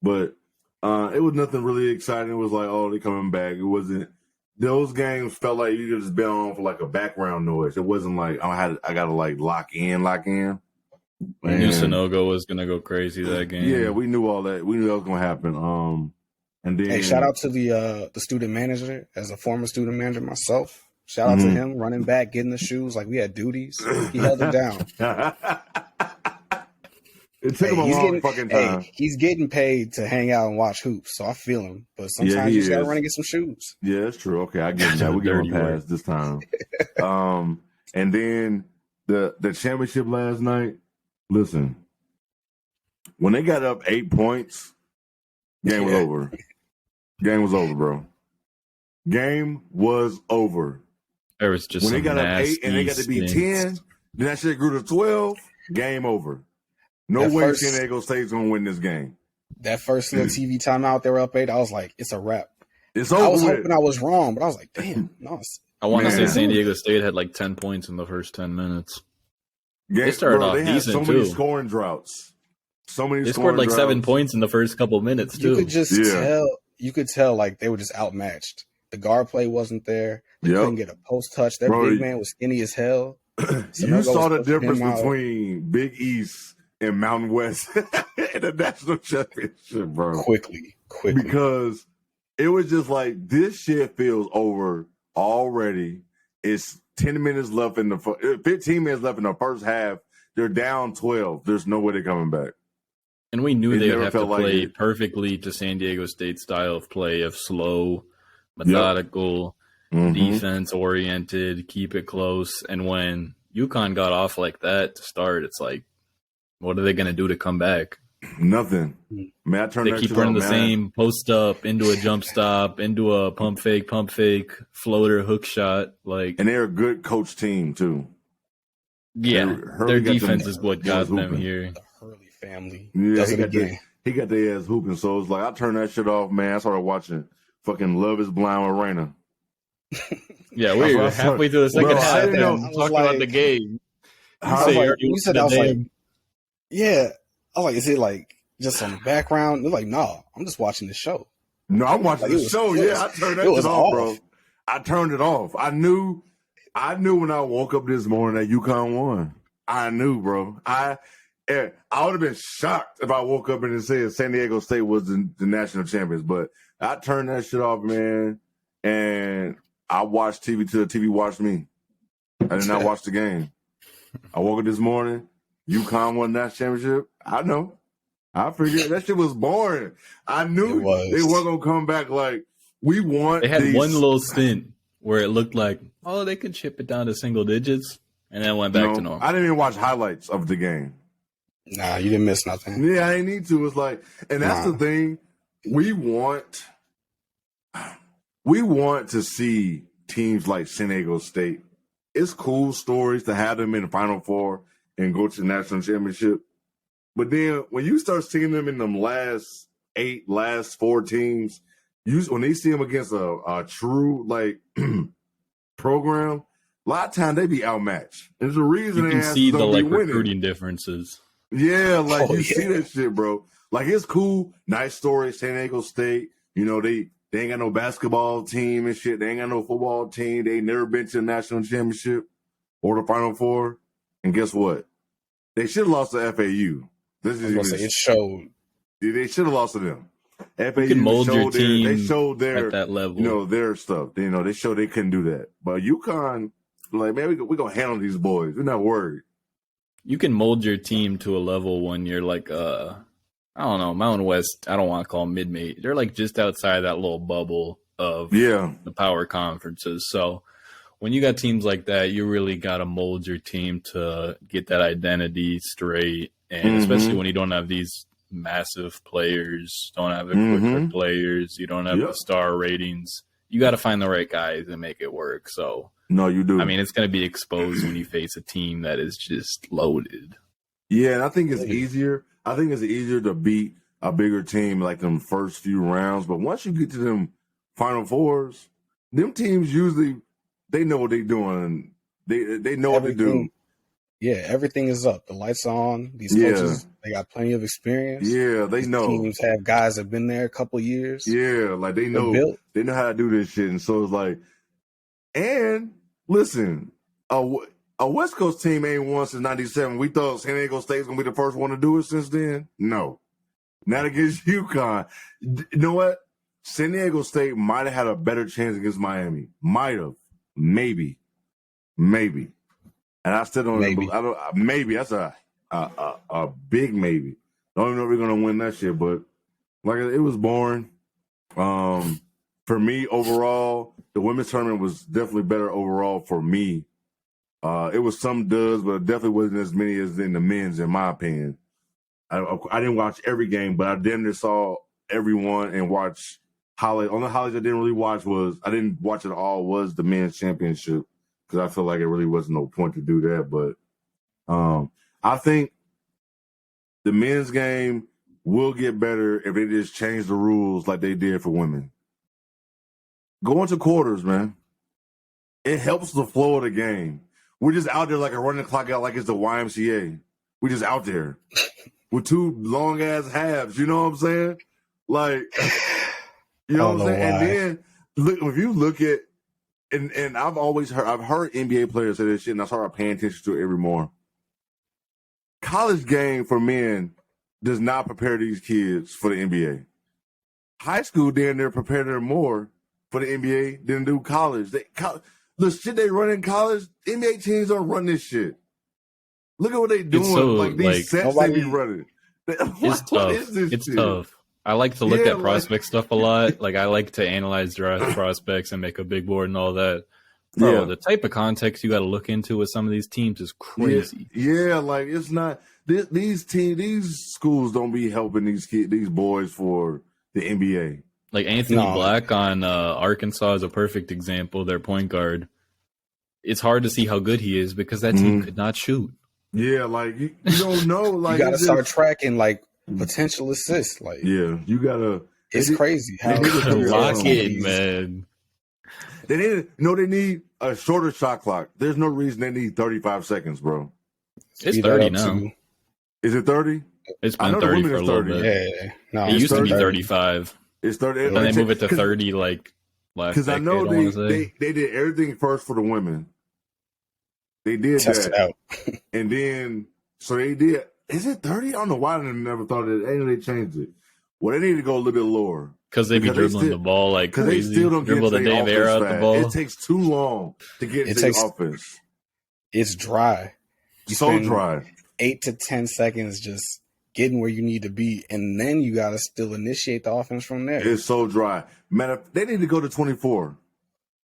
But it was nothing really exciting. It was they're coming back. It wasn't. Those games felt like you could just been on for a background noise. It wasn't I gotta lock in. Man. We knew Sonogo was gonna go crazy that game. Yeah, we knew all that. We knew that was gonna happen. And then shout out to the student manager. As a former student manager myself, shout out to him running back, getting the shoes. We had duties. He held it down. It took him a long fucking time. Hey, he's getting paid to hang out and watch hoops, so I feel him. But sometimes he you just gotta is. run and get some shoes. Yeah, that's true. Okay, I get that. We give him a pass this time. And then the championship last night. Listen, when they got up 8 points, game was over. Game was over, bro. Game was over. There was just when they got up 8 and they got to be 10, then that shit grew to 12. Game over. No way San Diego State's gonna win this game. That first little TV timeout, they were up 8. I was like, it's a wrap. It's over. I was hoping I was wrong, but I was like, damn, no. I want to say San Diego State had like 10 points in the first 10 minutes. They started off decent, so many scoring droughts. They scored like 7 points in the first couple minutes too. You could just tell. You could tell like they were just outmatched. The guard play wasn't there. They couldn't get a post touch. That big man was skinny as hell. You saw the difference between Big East and Mountain West in the national championship, bro. Quickly. Because it was just like, this shit feels over already. It's 10 minutes left 15 minutes left in the first half. They're down 12. There's no way they're coming back. And we knew they would have to play perfectly to San Diego State's style of play, of slow, methodical, defense-oriented, keep it close. And when UConn got off like that to start, it's like, what are they going to do to come back? Nothing. Man, they keep running the same post up into a jump stop, into a pump fake, floater, hook shot. And they're a good coach team, too. Yeah, their defense is what got them here. The Hurley family. Yeah, he got their ass hooping. So it's like, I turned that shit off, man. I started watching fucking Love is Blind with Raina. Yeah, we were halfway through the second half. Talking about the game. You said I was like, yeah. I was like, is it like just on the background? They're like, no, I'm just watching the show. No, I'm watching the show. I turned that shit off, bro. I turned it off. I knew when I woke up this morning that UConn won. I knew, bro. I would have been shocked if I woke up and it said San Diego State was the national champions. But I turned that shit off, man, and I watched TV till the TV watched me. I did not watch the game. I woke up this morning. UConn won that championship. I know. I figured that shit was boring. I knew they weren't gonna come back like we want. They had one little stint where it looked like, they could chip it down to single digits, and then went back to normal. I didn't even watch highlights of the game. Nah, you didn't miss nothing. Yeah, I didn't need to. It's like, and that's the thing. We want to see teams like San Diego State. It's cool stories to have them in the Final Four and go to the national championship. But then when you start seeing them in them last 4 teams, when they see them against a true program, a lot of times they be outmatched. There's a reason you can see the recruiting differences. Yeah, see that shit, bro. Like, it's cool, nice story. San Diego State, they ain't got no basketball team and shit. They ain't got no football team. They ain't never been to the national championship or the Final Four. And guess what? They should have lost to FAU. It showed. They should have lost to them. FAU you can mold your team they showed at that level. Their stuff. They showed they couldn't do that. But UConn, man, we're going to handle these boys. We're not worried. You can mold your team to a level when you're like, I don't know, Mountain West, I don't want to call them mid-major. They're like just outside that little bubble of the power conferences. So when you got teams like that, you really got to mold your team to get that identity straight. And especially when you don't have these massive players, don't have the quick players, you don't have the star ratings, you got to find the right guys and make it work. So, no, you do. I mean, it's going to be exposed when you face a team that is just loaded. Yeah, and I think it's easier. I think it's easier to beat a bigger team like them first few rounds. But once you get to them Final Fours, them teams usually, they know what they're doing. They know what they do. Yeah, everything is up. The lights are on. These coaches, they got plenty of experience. Yeah, they know. Teams have guys that have been there a couple of years. Yeah, like they know how to do this shit. And so it's like, and listen, a West Coast team ain't won since '97. We thought San Diego State's gonna be the first one to do it since then. No, not against UConn. You know what? San Diego State might have had a better chance against Miami. Might have, maybe. And I still don't. Maybe that's a a big maybe. Don't even know if we're gonna win that shit, but like it was boring. For me overall, the women's tournament was definitely better overall for me. It was some duds, but it definitely wasn't as many as in the men's, in my opinion. I didn't watch every game, but I damn near saw everyone and watched highlights. Only highlights I didn't really watch I didn't watch it all was the men's championship because I feel like it really wasn't no point to do that. But I think the men's game will get better if they just change the rules like they did for women. Going to quarters, man. It helps the flow of the game. We're just out there like a running clock out like it's the YMCA. We're just out there with two long ass halves. You know what I'm saying? Like, you know what I'm saying? Why. And then look, if you look at, and I've heard NBA players say this shit, and I started paying attention to it every more. College game for men does not prepare these kids for the NBA. High school, damn near prepare them more for the NBA than do college. The shit they run in college, NBA teams don't run this shit. Look at what they doing. So, like these sets they be running. It's tough. It's shit? tough. I like to look at like- prospect stuff a lot. Like I like to analyze draft prospects and make a big board and all that. Bro, the type of context you got to look into with some of these teams is crazy. Yeah, like it's not these schools don't be helping these boys for the NBA. Like Anthony Black on Arkansas is a perfect example. Their point guard. It's hard to see how good he is because that team could not shoot. Yeah, like you don't know. Like you got to start tracking like potential assists. Like you gotta. It's crazy how lock in, man. They need a shorter shot clock. There's no reason they need 35 seconds, bro. It's 30 now. Is it 30? It's been 30 for a little bit. Yeah, no, it used to be 35. It's 30. And then they move it to 30 like last because I know decade, they did everything first for the women. They did Test that. it out. And then, so they did. Is it 30? I don't know why I never thought it. And they changed it. Well, they need to go a little bit lower. Because they be dribbling the ball like crazy. Because they still don't dribble get the damn air out the ball. It takes too long to get into the offense. It's dry. So dry. 8 to 10 seconds just getting where you need to be, and then you got to still initiate the offense from there. It's so dry. They need to go to 24.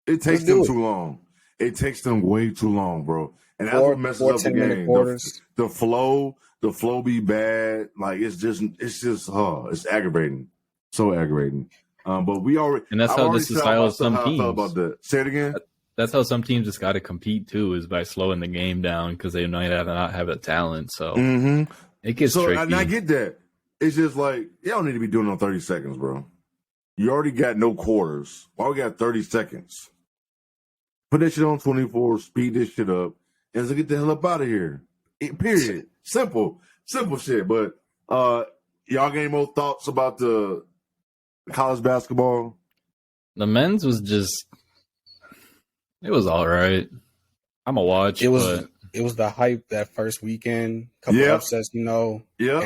It takes them too long. It takes them way too long, bro. And that's what messes up the game. The flow be bad. Like it's aggravating. So aggravating. But we already, and that's how this is style of some teams. About that. Say it again. That's how some teams just got to compete too, is by slowing the game down because they might not have the talent. So it gets tricky. And I get that. It's just like you don't need to be doing it on 30 seconds, bro. You already got no quarters. Why we got 30 seconds? Put that shit on 24. Speed this shit up, and let's get the hell up out of here. Period. Simple shit. But y'all got any more thoughts about the college basketball? The men's was just, it was all right. I'm a watch. It was the hype that first weekend, couple upsets, and then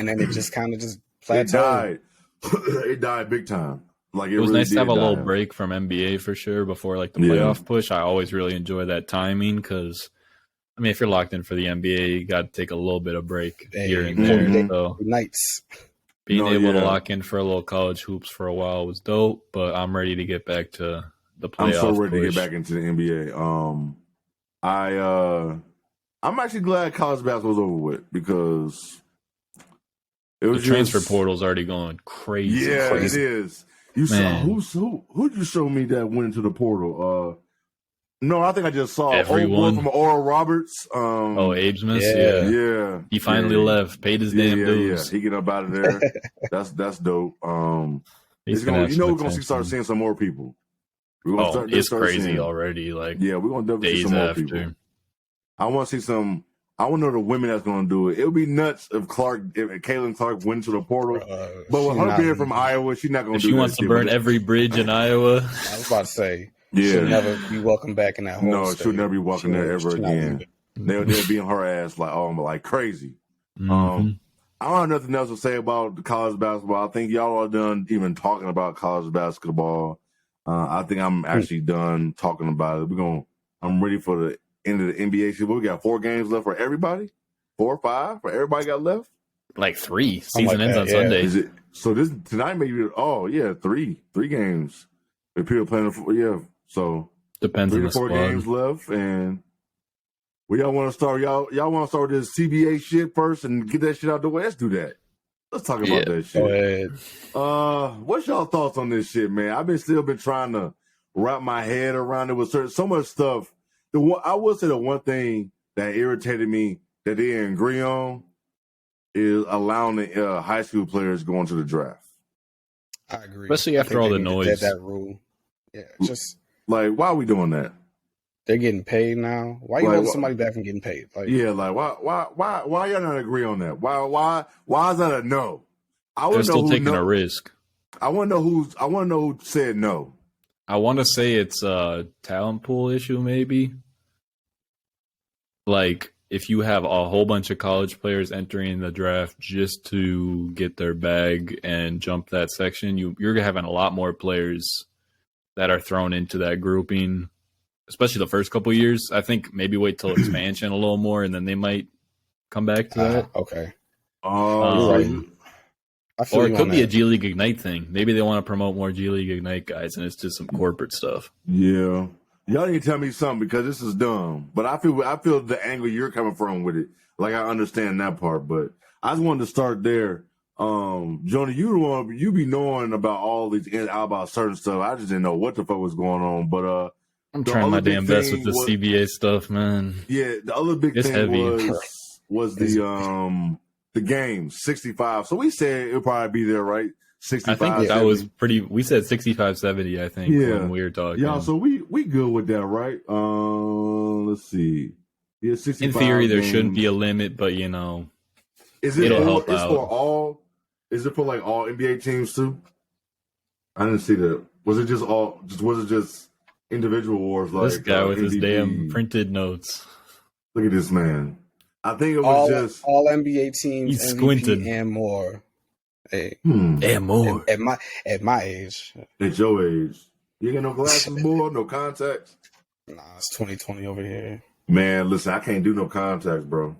it just kind of just plateaued. It died big time. Like it was really nice to have a little break from NBA for sure before like the playoff push. I always really enjoy that timing because, I mean, if you're locked in for the NBA, you got to take a little bit of break here and there. So nights. Being able to lock in for a little college hoops for a while was dope, but I'm ready to get back to the playoff. I'm so ready to get back into the NBA. I'm actually glad college basketball was over with because it was the transfer portal's already going crazy. Yeah, crazy. It is. You saw who'd you show me that went into the portal? No, I think I just saw everyone from Oral Roberts. Abe Smith. Yeah. He finally left, paid his damn dues. Yeah, he get up out of there. that's dope. We're gonna start seeing some more people. It's crazy already. Like we're gonna definitely see some more people. I want to see some. I want to know the women that's going to do it. It would be nuts if Caitlin Clark went to the portal. But with her being from Iowa, she's not going to do that. She wants to burn every bridge in Iowa. I was about to say, she'll never be welcome back in that home. No, she'll never be welcome there ever again. They'll be on her ass like crazy. I don't have nothing else to say about college basketball. I think y'all are done even talking about college basketball. I think I'm actually done talking about it. I'm ready for the end of the NBA season. We got 4 games left for everybody. 4 or 5? Everybody got left. Like 3. Something Season like ends that, on yeah. Sunday. Is it so? This tonight maybe. Oh yeah, three games. If people playing, so Depends 3 on to the 4 squad. games left, and we all want to start. Y'all want to start this CBA shit first and get that shit out the way. Let's do that. Let's talk about that shit. Go ahead. What's y'all thoughts on this shit, man? I've still been trying to wrap my head around it with so much stuff. I would say the one thing that irritated me that they didn't agree on is allowing the high school players going to the draft. I agree. Especially I after think all they the need to noise. dead that rule. Yeah, just Like, why are we doing that? they're getting paid now. Why you Like, holding somebody back from getting paid? Like, Yeah, like why y'all not agree on that? Why is that a no? I They're want to know still who taking no. a risk. I want to know who said no. I want to say it's a talent pool issue, maybe. Like, if you have a whole bunch of college players entering the draft just to get their bag and jump that section, you're having a lot more players that are thrown into that grouping, especially the first couple of years. I think maybe wait till expansion a little more, and then they might come back to that. Okay. Oh, You're right. I feel Or you it could on be a that. G League Ignite thing. Maybe they want to promote more G League Ignite guys, and it's just some corporate stuff. yeah. Y'all need to tell me something because this is dumb. But I feel the angle you're coming from with it. Like I understand that part, but I just wanted to start there. Jonah, you be knowing about all these about certain stuff. I just didn't know what the fuck was going on. But I'm the trying other my big damn best with thing the was- CBA stuff, man. Yeah, the other big It's thing heavy. was the game 65. So we said it'll probably be there, right? 65. I think that 70. was pretty. We said 65-70, I think, Yeah. when we were talking. Yeah, so we good with that, right? Let's see. Yeah, 65. In theory, there games. shouldn't be a limit, but you know, Is it it'll for, help it's out. for all? Is it for like all NBA teams too? I didn't see that. Was it just individual awards? Like this guy with his MVP? damn printed notes. Look at this man. I think it was all just all NBA teams, He's MVP squinting. and more. Hey, And more. at my age, at your age. You ain't got no glasses, boy, no contacts. nah, it's 2020 over here. Man, listen, I can't do no contacts, bro.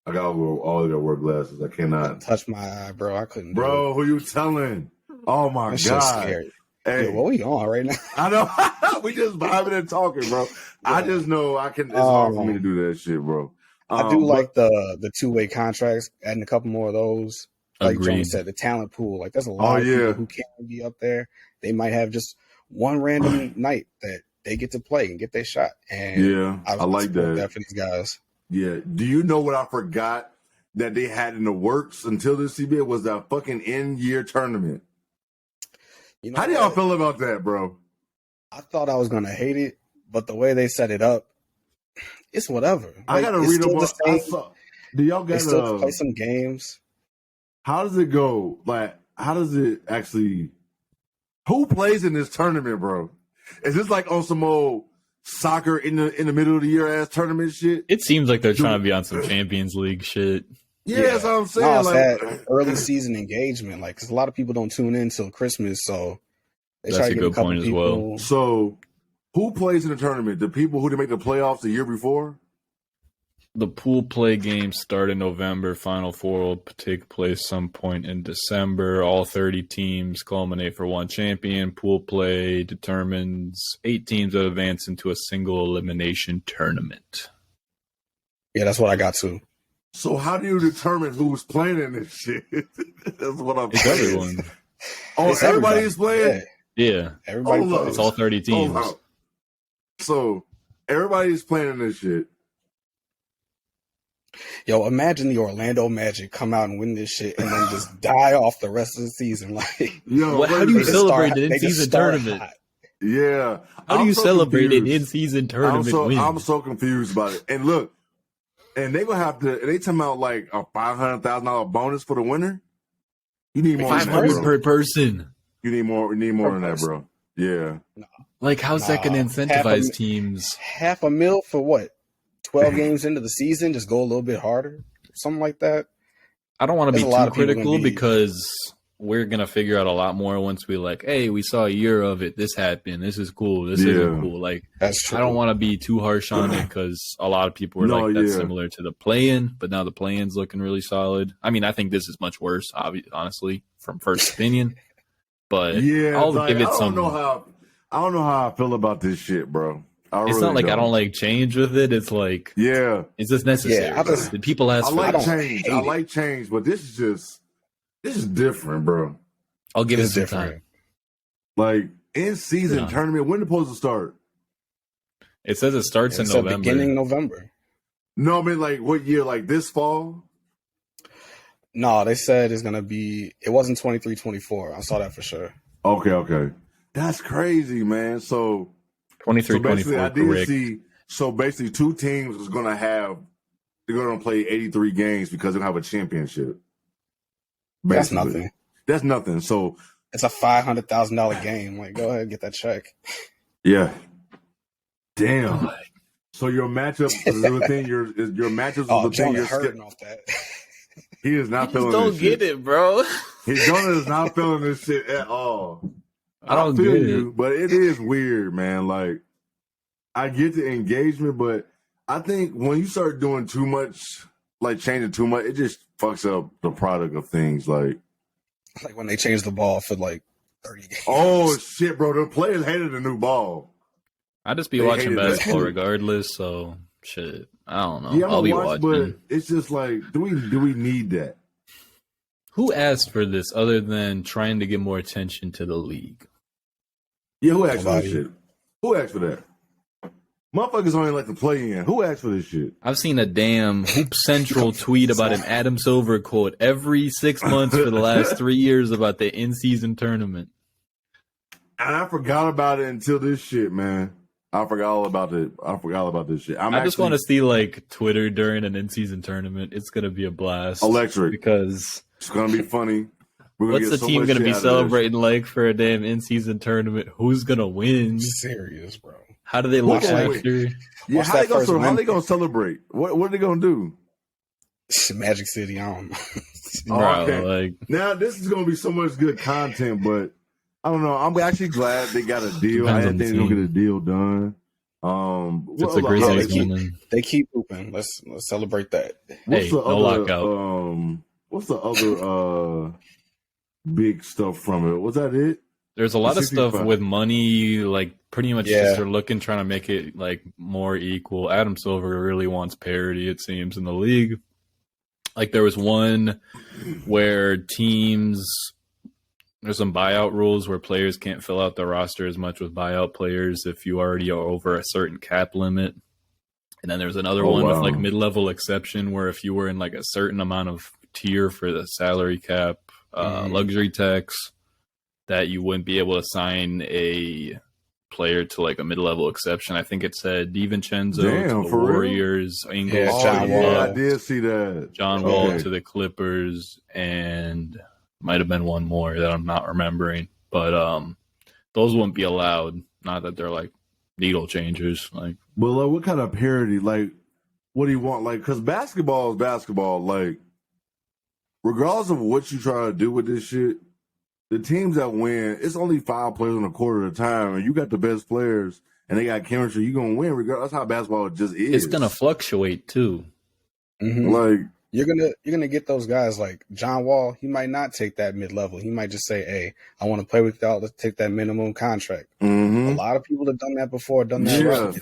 I gotta wear glasses. I cannot. Touch my eye, bro. I couldn't. Bro, who you telling? Oh my That shit's god. scary. Hey, Yeah, what we on right now? I know. We just vibing and talking, bro. I just know I can. It's hard for me to do that shit, bro. I do like the 2-way contracts, adding a couple more of those. Like Jonah Agreed. said, the talent pool. Like there's a lot of people who can't be up there. They might have just one random night that they get to play and get their shot. And yeah, I like that for these guys. Yeah. Do you know what I forgot that they had in the works until this CBA was that fucking end-year tournament? You know How do y'all feel about that, bro? I thought I was gonna hate it, but the way they set it up, it's whatever. I gotta read about. Do y'all They got still play some games? How does it go? Like, how does it actually? Who plays in this tournament, bro? Is this like on some old soccer in the middle of the year ass tournament shit? It seems like they're trying to be on some Champions League shit. Yeah, that's what I'm saying. No, it's like, that early season engagement, like because a lot of people don't tune in till Christmas, so they That's try a to get good a couple point as people. well. So, who plays in the tournament? The people who didn't make the playoffs the year before? The pool play games start in November. Final Four will take place some point in December. All 30 teams culminate for one champion. Pool play determines 8 teams that advance into a single elimination tournament. Yeah, that's what I got to. So how do you determine who's playing in this shit? That's what I'm It's saying. everyone. Oh, It's everybody's everybody. playing? Yeah, Yeah, everybody Hold up. plays. it's all 30 teams. Oh, wow. So everybody's playing in this shit. Yo, imagine the Orlando Magic come out and win this shit and then just die off the rest of the season. Like, Yo, What- how wait do a you minute. celebrate an they just in-season start tournament? hot. Yeah. How do I'm you so celebrate an confused. in-season tournament win? I'm so confused about it. And look, and they gonna have to. They talking about like a $500,000 bonus for the winner. You need more than that, 500 bro. per person. You need more. You need more Per than that, person. bro. Yeah. Like, how's that going to Nah, incentivize teams? $500,000 for what? 12 games into the season, just go a little bit harder, something like that. I don't want to be There's a lot too of people critical gonna be- because we're gonna figure out a lot more once we like, hey, we saw a year of it. This happened. This is cool. This isn't cool. Like, That's true. I don't want to be too harsh on it because a lot of people were like, that's similar to the play-in, but now the play-in's looking really solid. I mean, I think this is much worse, honestly, from first opinion. But I'll give it some. I don't know how I feel about this shit, bro. It's not like I don't like change with it. It's like, is this necessary? Did people ask for change. I like change, but this is different, bro. I'll give it some time. Like, in season tournament, when the supposed to start? It says it starts in November. Beginning November. No, I mean, like, what year? Like, this fall? No, they said it's going to be, it wasn't 23-24. I saw that for sure. Okay. That's crazy, man. So 23-24, I did see, so basically 2 teams is going to they're going to play 83 games because they don't have a championship. Basically. That's nothing. So it's a $500,000 game. Like, go ahead and get that check. Yeah. Damn. So your matchup is the thing. Your matchups is the thing. You're hurting off that. He is not feeling. Don't get it, bro. Jonah is not feeling this shit at all. I don't feel you, but it is weird, man. Like, I get the engagement, but I think when you start doing too much, like changing too much, it just fucks up the product of things. Like when they change the ball for like 30 games. Oh shit, bro! The players hated the new ball. I just be watching basketball regardless, so shit. I don't know. Yeah, I'll be watching. But it's just like, do we need that? Who asked for this other than trying to get more attention to the league? Yeah, who asked for this shit? Who asked for that? Motherfuckers only like to play in. Who asked for this shit? I've seen a damn Hoop Central tweet about an Adam Silver quote every 6 months for the last 3 years about the in-season tournament. And I forgot about it until this shit, man. I forgot all about it. I forgot about this shit. I just want to see like Twitter during an in-season tournament. It's gonna be a blast. Electric. Because it's gonna be funny. What's the team gonna be celebrating like for a damn in-season tournament? Who's gonna win? Serious, bro. How do they look after? Yeah, how they gonna celebrate? What are they gonna do? Magic City, I don't know. Bro, like now this is gonna be so much good content, but I don't know. I'm actually glad they got a deal. I didn't think they're gonna get a deal done. It's a great they keep hooping. Let's celebrate that. What's the other? What's the other big stuff from it? Was that it? There's a lot of stuff with money, like pretty much just they're trying to make it like more equal. Adam Silver really wants parity, it seems, in the league. Like there was one where there's some buyout rules where players can't fill out the roster as much with buyout players if you already are over a certain cap limit. And then there's another one with like mid-level exception where if you were in like a certain amount of tier for the salary cap, luxury tax, that you wouldn't be able to sign a player to like a mid-level exception. I think it said DiVincenzo to the Warriors, Ingles, John Wall. I did see that. John Wall to the Clippers, and might have been one more that I'm not remembering. But those wouldn't be allowed. Not that they're like needle changers. Like, well, what kind of parity? Like, what do you want? Like, because basketball is basketball. Like, regardless of what you try to do with this shit, the teams that win, it's only 5 players in a quarter at a time, and you got the best players, and they got chemistry. You're gonna win. Regardless, that's how basketball just is. It's gonna fluctuate too. Mm-hmm. Like you're gonna get those guys like John Wall. He might not take that mid level. He might just say, "Hey, I want to play with y'all. Let's take that minimum contract." Mm-hmm. A lot of people have done that before. Done that. Right.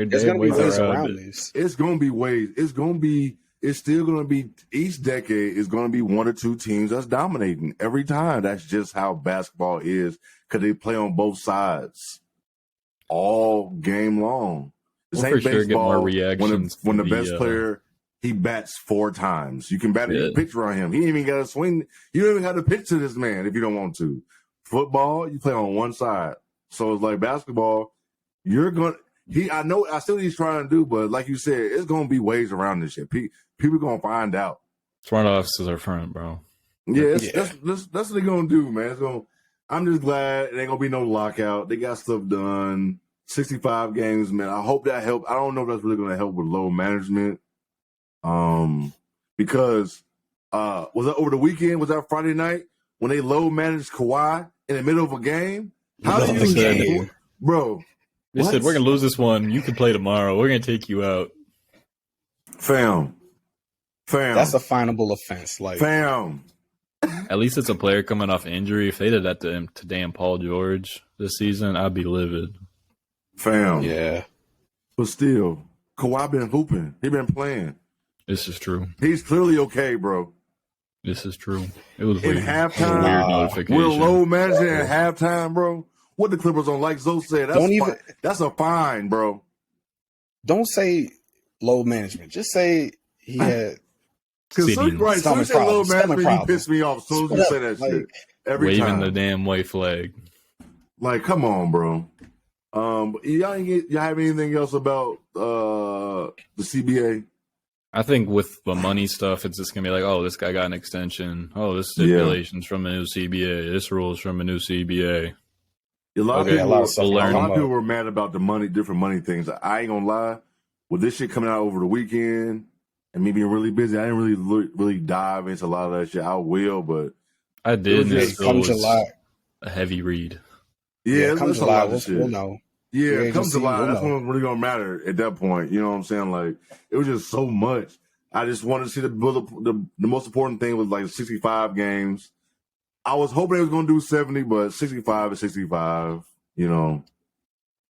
There's gonna be ways around this. It's gonna be ways. It's still going to be, each decade is going to be 1 or 2 teams that's dominating every time. That's just how basketball is because they play on both sides all game long. We'll for sure get more reactions. When the best player, he bats 4 times. You can bat a pitch around him. He ain't even got to swing. You don't even have to pitch to this man if you don't want to. Football, you play on one side. So it's like basketball, you're going to, I see what he's trying to do, but like you said, it's going to be ways around this shit. People going to find out. Front offices are front, bro. Yeah, that's what they're going to do, man. I'm just glad it ain't going to be no lockout. They got stuff done. 65 games, man. I hope that helped. I don't know if that's really going to help with load management. Because was that over the weekend? Was that Friday night when they low manage Kawhi in the middle of a game? How do Middle of the you, game. bro? They said, we're going to lose this one. You can play tomorrow. We're going to take you out. Fam. That's a finable offense. Like, fam. At least it's a player coming off injury. If they did that to damn Paul George this season, I'd be livid. Fam. yeah. But still, Kawhi been hooping. He been playing. This is true. He's clearly okay, bro. This is true. It was In weird. halftime, Weird notification. we're low managing at halftime, bro. What the Clippers on, like Zoe said, that's a fine, bro. Don't say low management. Just say he had Because Sitting. right, soon as you say low management, you piss me off. As soon as you say that shit. Every waving time. the damn white flag. Like, come on, bro. Y'all have anything else about the CBA? I think with the money stuff, it's just going to be like, oh, this guy got an extension. Oh, this stipulation's from a new CBA. This rule's from a new CBA. A lot Okay, of a lot of people, stuff a lot going of on. people were mad about the money, different money things. I ain't gonna lie. With this shit coming out over the weekend and me being really busy, I didn't really dive into a lot of that shit. I will, but I did, and it just still come was July. a heavy read. yeah, come it's a July, lot of shit. we'll know. Yeah, Free come agency, July, we'll that's know. when it's really gonna matter at that point. You know what I'm saying? Like, it was just so much. I just wanted to see the most important thing was like 65 games. I was hoping it was gonna do 70, but 65 is 65. You know,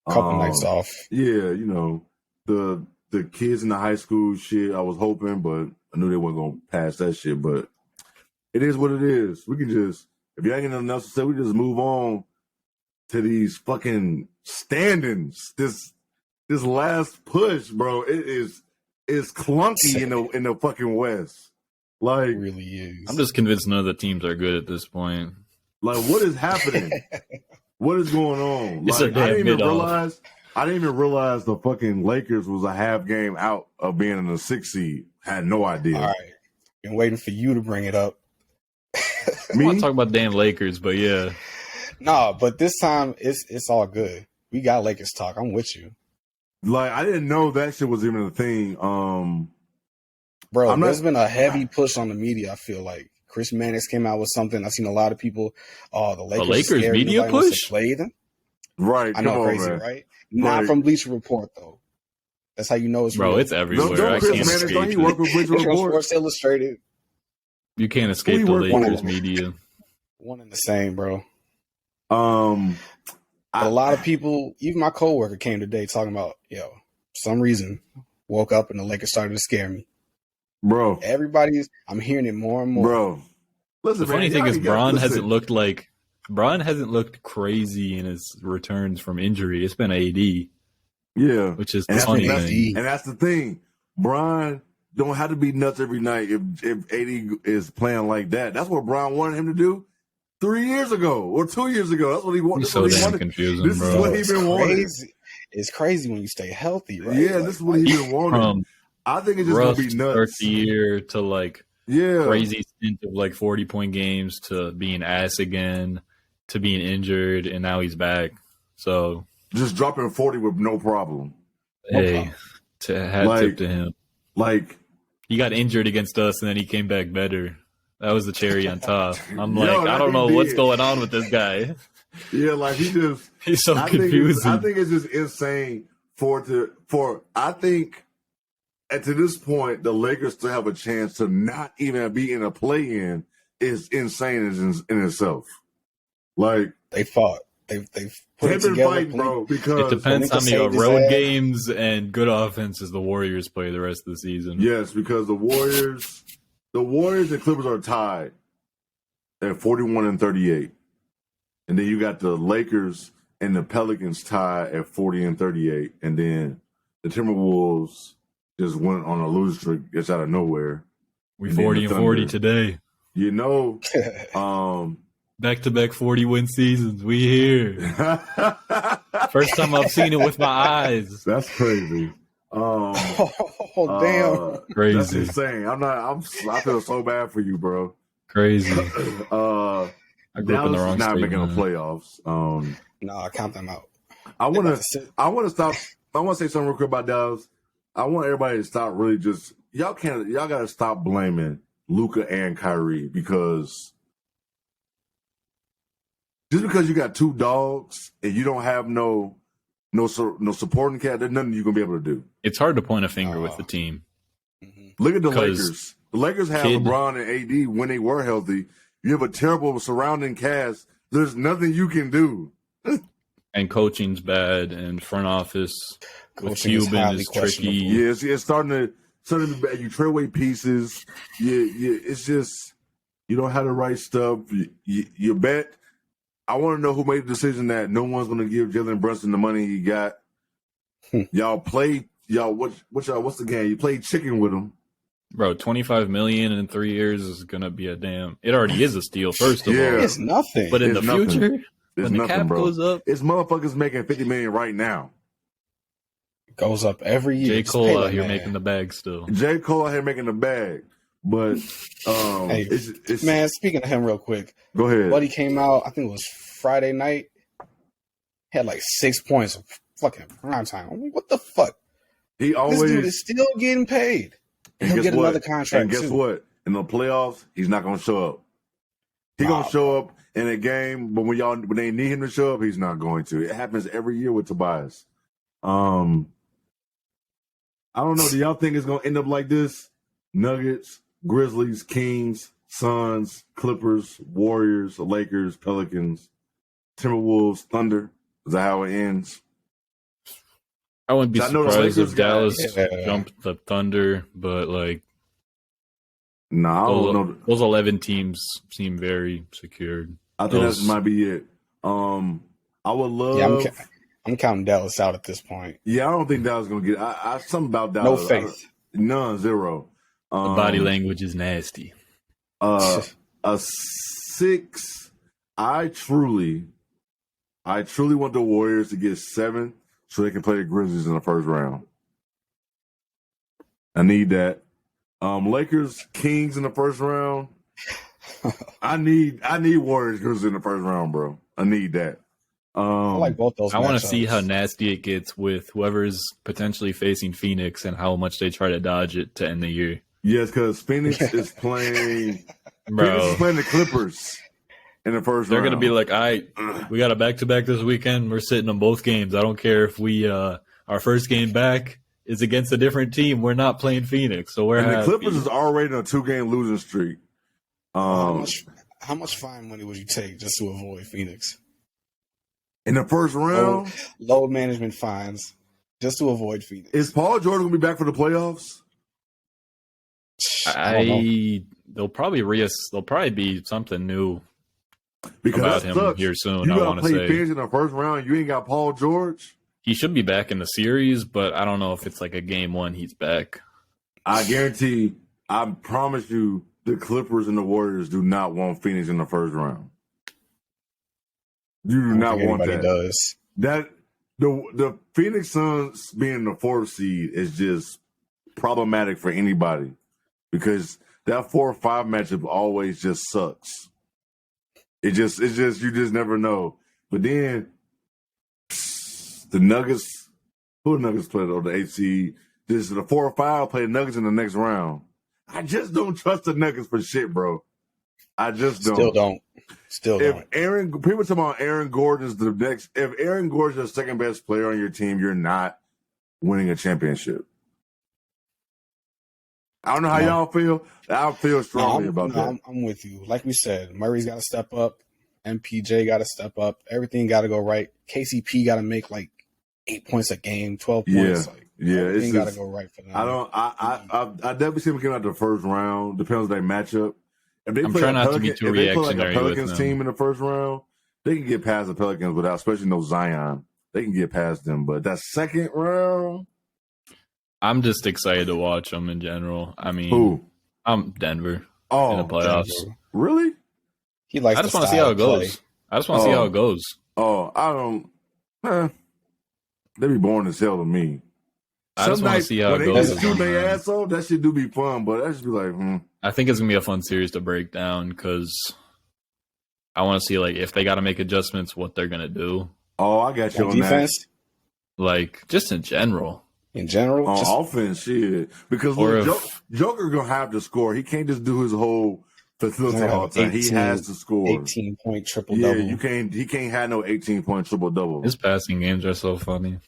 Couple nights off. Yeah, you know, the kids in the high school shit. I was hoping, but I knew they weren't gonna pass that shit. But it is what it is. We can just, if you ain't got nothing else to say, we just move on to these fucking standings. This last push, bro. It's clunky in the fucking West. Like, It really is. I'm just convinced none of the teams are good at this point. like what is happening? What is going on? It's a Like, I damn didn't mid-off. even realize the fucking Lakers was a half game out of being in the 6th seed. Had no idea. All right. Been waiting for you to bring it up. I want to talk about damn Lakers, but yeah. No, but this time it's all good. We got Lakers talk. I'm with you. Like, I didn't know that shit was even a thing. Bro, there's been a heavy push on the media, I feel like. Chris Mannix came out with something. I've seen a lot of people, the Lakers, Lakers scared. media Nobody wants to push? play them. Right. I know, come on, crazy, man. right? Not Like- from Bleacher Report, though. That's how you know it's Bro, real. it's everywhere. Don't I Chris can't Mannix, don't escape he work it. with Bleacher It's from Report? Sports Illustrated. You can't escape Who the you work Lakers for? media. One and the same, bro. Um, But a lot of people, even my coworker came today talking about, for some reason, woke up and the Lakers started to scare me. bro, I'm hearing it more and more. bro. Listen, The funny man, thing y'all is, got- Bron listen. hasn't looked crazy in his returns from injury. It's been AD, Yeah, which is And the that's funny the- thing. and that's the thing. Brian don't have to be nuts every night if AD is playing like that. That's what Brian wanted him to do 3 years ago or 2 years ago. That's what he wanted. He's so damn confusing, This is bro. what he It's been wanting. crazy. It's crazy when you stay healthy, right? Yeah, Like, this is what he been wanting. From I think it's just rough gonna be start nuts. the year to like Yeah, crazy stint of like 40-point games to being ass again to being injured, and now he's back. So just dropping 40 with no problem. No hey, problem. to hat Like- tip to him. Like, He got injured against us, and then he came back better. That was the cherry on top. I'm Yo, like, I that don't know he what's did. going on with this guy. yeah, like he just. He's so I think confusing. it's just insane I think and to this point the Lakers still have a chance to not even be in a play-in is insane in itself. Like they fought. They've put they've it been together. fighting, bro, It because depends how Palinka many saved his road ass. games and good offenses the Warriors play the rest of the season. yes, because the Warriors and Clippers are tied at 41 and 38. And then you got the Lakers and the Pelicans tied at 40 and 38. And then the Timberwolves just went on a losing streak just out of nowhere. We And then 40 the and 40 Thunder. today. You know, um, Back-to-back 40-win seasons. We here. that's First time I've seen it with my eyes. crazy. Oh, damn. That's Crazy. insane. I feel so bad for you, bro. Crazy. Uh, I grew up in the Dallas wrong is not state, making the man. playoffs. No, I count them out. I They want about to. sit. I want to stop. I want to say something real quick about Dallas. I want everybody to stop really just y'all got to stop blaming Luka and Kyrie because just because you got two dogs and you don't have no supporting cat, there's nothing you're gonna be able to do. It's hard to point a finger with the team. Look at the 'Cause Lakers. The Lakers have LeBron and AD when they were healthy. You have a terrible surrounding cast. There's nothing you can do. And coaching's bad, and front office with Coaching is Cuban highly is tricky. questionable. Yeah, it's starting to be bad. You trade away pieces. It's just you don't have the right stuff. You bet. I want to know who made the decision that no one's going to give Jalen Brunson the money he got. Y'all played. What's the game? You played chicken with him. Bro, $25 million in 3 years is gonna be a damn. It already is a steal, first of all. It's nothing. But in the It's nothing. future, It's when the nothing, cap bro. goes up, It's motherfuckers making $50 million right now. It goes up every year. J. Just Cole pay out that here man. making the bag still. J. Cole out here making the bag, but Hey, it's man, speaking of him real quick, Go ahead. Buddy came out, I think it was Friday night, had like 6 points of fucking prime time. I'm like, what the fuck? He always This dude is still getting paid. and He'll guess get what? another contract And guess too. what? In the playoffs, he's not gonna show up. He's Nah, gonna show up in a game, but when they need him to show up, he's not going to. It happens every year with Tobias. I don't know. Do y'all think it's gonna end up like this? Nuggets, Grizzlies, Kings, Suns, Clippers, Warriors, Lakers, Pelicans, Timberwolves, Thunder. Is that how it ends? I wouldn't be I know the surprised Lakers if got- Dallas Yeah. jumped the Thunder, but like Nah, I don't know. those 11 teams seem very secured. I think those- that might be it. I would love. Yeah, I'm counting Dallas out at this point. Yeah, I don't think Dallas gonna get. I something about No Dallas. faith. None, zero. The body language is nasty. A 6. I truly want the Warriors to get 7 so they can play the Grizzlies in the first round. I need that. Lakers, Kings in the first round. I need Warriors, Grizzlies in the first round, bro. I need that. I like both those. I want to see matchups. how nasty it gets with whoever's potentially facing Phoenix and how much they try to dodge it to end the year. Yes, because Phoenix is playing. Phoenix is Bro, playing the Clippers in the first they're round. going to be like, all right, we got a back-to-back this weekend. We're sitting on both games. I don't care if we our first game back is against a different team. We're not playing Phoenix, so we're And the happy. Clippers is already in a 2-game losing streak. How much fine money would you take just to avoid Phoenix? In the first round, Load management fines just to avoid Phoenix. is Paul George gonna be back for the playoffs? I don't know. They'll probably be something new Because about that him sucks. here soon. You I gotta want to play say Phoenix in the first round. You ain't got Paul George. he should be back in the series, but I don't know if it's like a game one. He's back. I guarantee. I promise you, the Clippers and the Warriors do not want Phoenix in the first round. You I do don't not think want anybody that. does. That the Phoenix Suns being the 4th seed is just problematic for anybody because that 4-5 matchup always just sucks. It's just you just never know. But then the Nuggets, who the Nuggets played on the 8th seed, this the 4 or 5 play the Nuggets in the next round. I just don't trust the Nuggets for shit, bro. I just don't. Still don't. People talking about Aaron Gordon's the next. If Aaron Gordon's the second best player on your team, you're not winning a championship. I don't know how y'all feel. I feel strongly about that. I'm with you. Like we said, Murray's got to step up. MPJ got to step up. Everything got to go right. KCP got to make like 8 points a game, 12 points. Everything got to go right for them. I definitely see them getting out the first round. Depends on their matchup. If they I'm play trying a not to be Pelican- too if they play like a reactionary with Pelicans them. team in the first round, they can get past the Pelicans without, especially no Zion. They can get past them, but that second round, I'm just excited to watch them in general. I mean, who? I'm Denver in the Oh, playoffs. really? He likes I just the want to see how it style of goes. play. I just want to see how it goes. Oh, I don't. They be boring as hell to me. I just Some want to nights see how when it they goes. just shoot their ass off, that shit do be fun, but that just be like, I think it's gonna be a fun series to break down because I want to see like if they got to make adjustments, what they're gonna do. Oh, I got you On on defense, Like just in general. in general, that. just On offense, shit. Because Or look, if- Joker gonna have to score. He can't just do his whole Facilitate all time. He has to score. 18-point triple-double. Yeah, he can't have no 18-point triple-double. His passing games are so funny.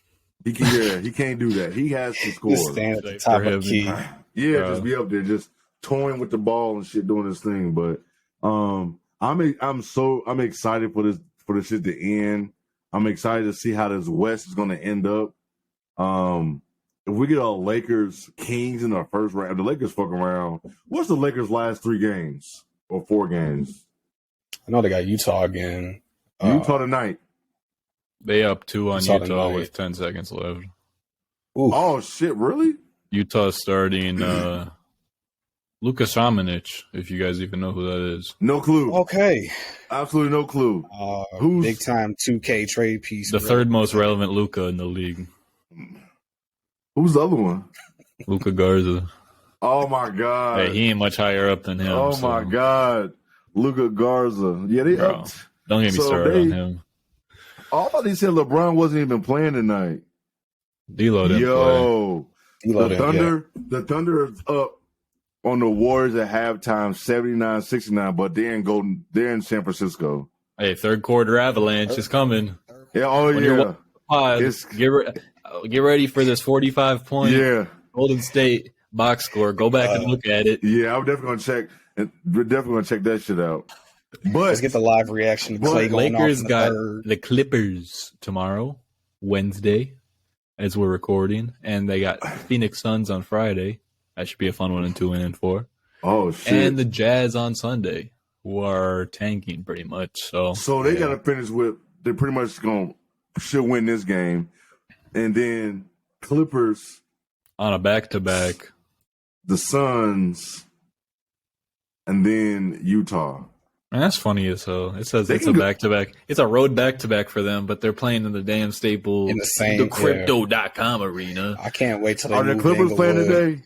He can't do that. He has to score. Just stand at the top of the key. Yeah, just be up there, just toying with the ball and shit, doing this thing. But I'm excited for this shit to end. I'm excited to see how this West is going to end up. If we get a Lakers Kings in our first round, the Lakers fuck around. What's the Lakers' last 3 games or 4 games? I know they got Utah again. Utah tonight. They up 2 on Utah tonight. with 10 seconds left. Oof. Oh shit! Really? Utah starting Luka Šamanić, if you guys even know who that is. No clue. Okay. Absolutely no clue. Who's big time 2K trade piece? The third most relevant Luka in the league. Who's the other one? Luka Garza. Oh my god! Hey, he ain't much higher up than him. Oh my god, Luka Garza. Yeah, they Bro, upped. don't get me started on him. I thought they said LeBron wasn't even playing tonight. D-Lo didn't play. The Thunder is up on the Warriors at halftime, 79-69, but they're in San Francisco. Hey, third quarter avalanche is coming. Yeah, Get ready for this 45-point Golden State box score. Go back and look at it. Yeah, I'm definitely gonna check. We're definitely gonna check that shit out. But let's get the live reaction to Clay going Lakers off got the Clippers tomorrow, Wednesday, as we're recording, and they got Phoenix Suns on Friday. That should be a fun one in 2 and 4. Oh shit! And the Jazz on Sunday, who are tanking pretty much. So they got to finish with. They're pretty much should win this game, and then Clippers on a back-to-back, the Suns, and then Utah. Man, that's funny as hell. It says it's a back-to-back. It's a road back-to-back for them, but they're playing in the damn Staples, the Crypto.com arena. I can't wait till they Are the Clippers playing today?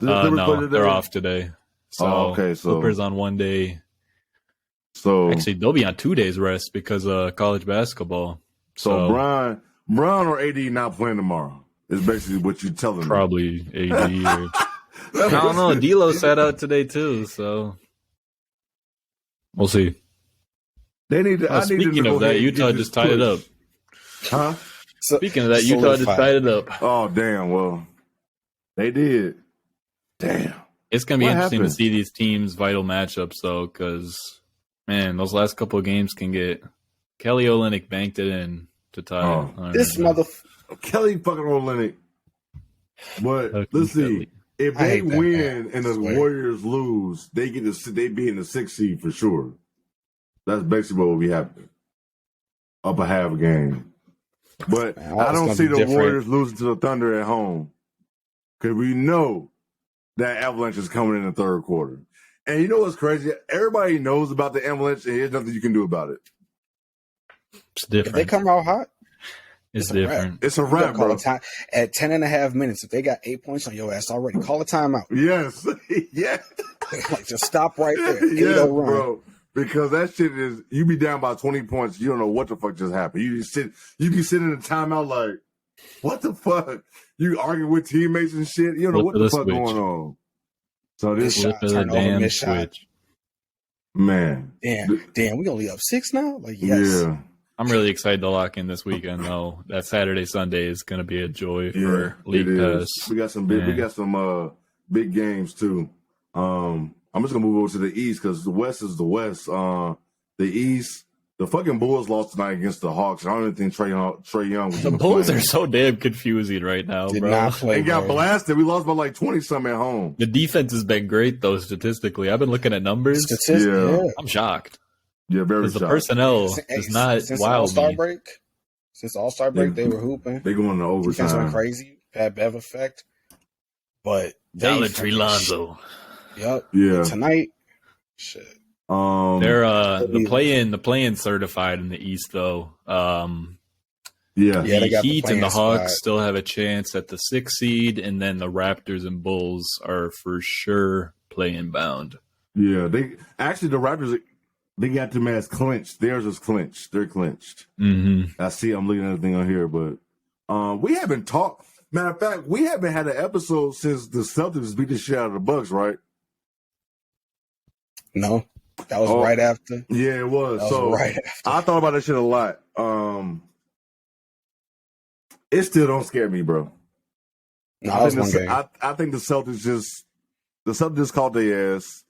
No, they're off today. So, Clippers on 1 day. So actually, they'll be on 2 days rest because of college basketball. So Brian or AD not playing tomorrow is basically what you're telling me. Probably AD. I don't know. D'Lo sat out today too, so we'll see. They need to. Speaking of that, Utah just tied it up. Huh? Speaking of that, Utah just tied it up. Oh damn! Well, they did. Damn. It's gonna be interesting to see these teams' vital matchups though, because man, those last couple of games can get. Kelly Olynyk banked it in to tie it. This Kelly fucking Olynyk. But let's see. If they win and the Warriors lose, they be in the 6th seed for sure. That's basically what will be happening. Up a half game. But I don't see the Warriors losing to the Thunder at home. Because we know that Avalanche is coming in the third quarter. And you know what's crazy? Everybody knows about the Avalanche, and there's nothing you can do about it. It's different. If they come out hot, it's different. It's a wrap, bro. At 10.5 minutes, if they got 8 points on your ass already, call a timeout. Yes. Yes. Like, just stop right there. Yes, bro. Because that shit is, you be down by 20 points, you don't know what the fuck just happened. You be sitting in a timeout like, what the fuck? You arguing with teammates and shit. You don't know what the fuck going on. So this flip of the damn switch. Man. Damn, we only up 6 now? Like, yes. Yeah. I'm really excited to lock in this weekend though. That Saturday, Sunday is gonna be a joy for League Pass. We got some big games too. I'm just gonna move over to the East because the West is the West. The East, the fucking Bulls lost tonight against the Hawks. I don't even think Trae Young was the Bulls are so damn confusing right now, bro. They got blasted. We lost by like 20-something at home. The defense has been great though statistically. I've been looking at numbers. I'm shocked. Yeah, very shocked. The personnel is not wild. Since All-Star break, they were hooping. They going to overtime. Defense went crazy. Pat Bev effect. But Valentry Lonzo. Yep. Yeah. Tonight, shit. They're the play-in certified in the East though. The Heat and the Hawks still have a chance at the 6th seed, and then the Raptors and Bulls are for sure play-in bound. Yeah, the Raptors. They got them as clinched. Theirs is clinched. They're clinched. Mm-hmm. I see. I'm looking at everything on here, but we haven't talked. Matter of fact, we haven't had an episode since the Celtics beat the shit out of the Bucks, right? No, that was right after. Yeah, it was. That was So right after. I thought about that shit a lot. It still don't scare me, bro. No, that was one game. I think the Celtics just caught their ass.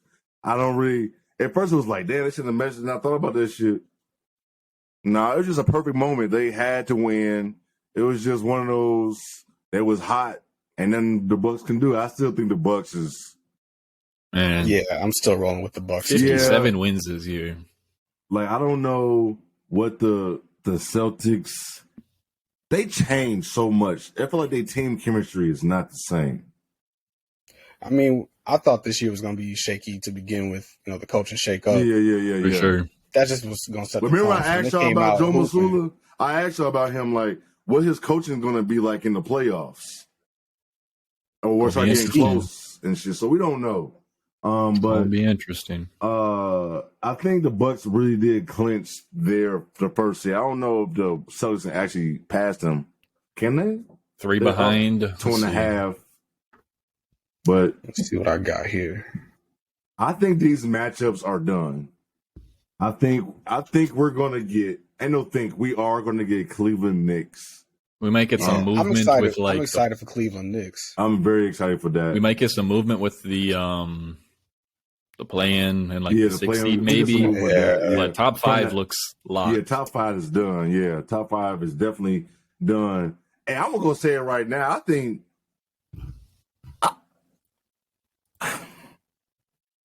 I don't really. At first, it was like, damn, they shouldn't have mentioned. I thought about this shit. No, it was just a perfect moment. They had to win. It was just one of those that was hot, and then the Bucks can do it. I still think the Bucks is. Man, yeah, I'm still rolling with the Bucks. 57 wins this year. Like, I don't know what the Celtics. They changed so much. I feel like their team chemistry is not the same. I mean, I thought this year was going to be shaky to begin with. You know, the coaching shake up. Yeah. For sure. That just was going to set the tone. Remember, I asked y'all about Joe Mazzulla? I asked y'all about him, like, what his coaching going to be like in the playoffs, or what's getting close and shit. So we don't know. But it'll be interesting. I think the Bucks really did clinch the first seed. I don't know if the Celtics can actually pass them. Can they? 3 behind, 2.5. But let's see what I got here. I think these matchups are done. I think we're gonna get. We are gonna get Cleveland Knicks. We might get some movement with like. I'm excited for Cleveland Knicks. I'm very excited for that. We might get some movement with the play-in and like the 6 seed maybe. But top 5 looks locked. Yeah, top 5 is done. Yeah, top 5 is definitely done. And I'm gonna go say it right now. I think.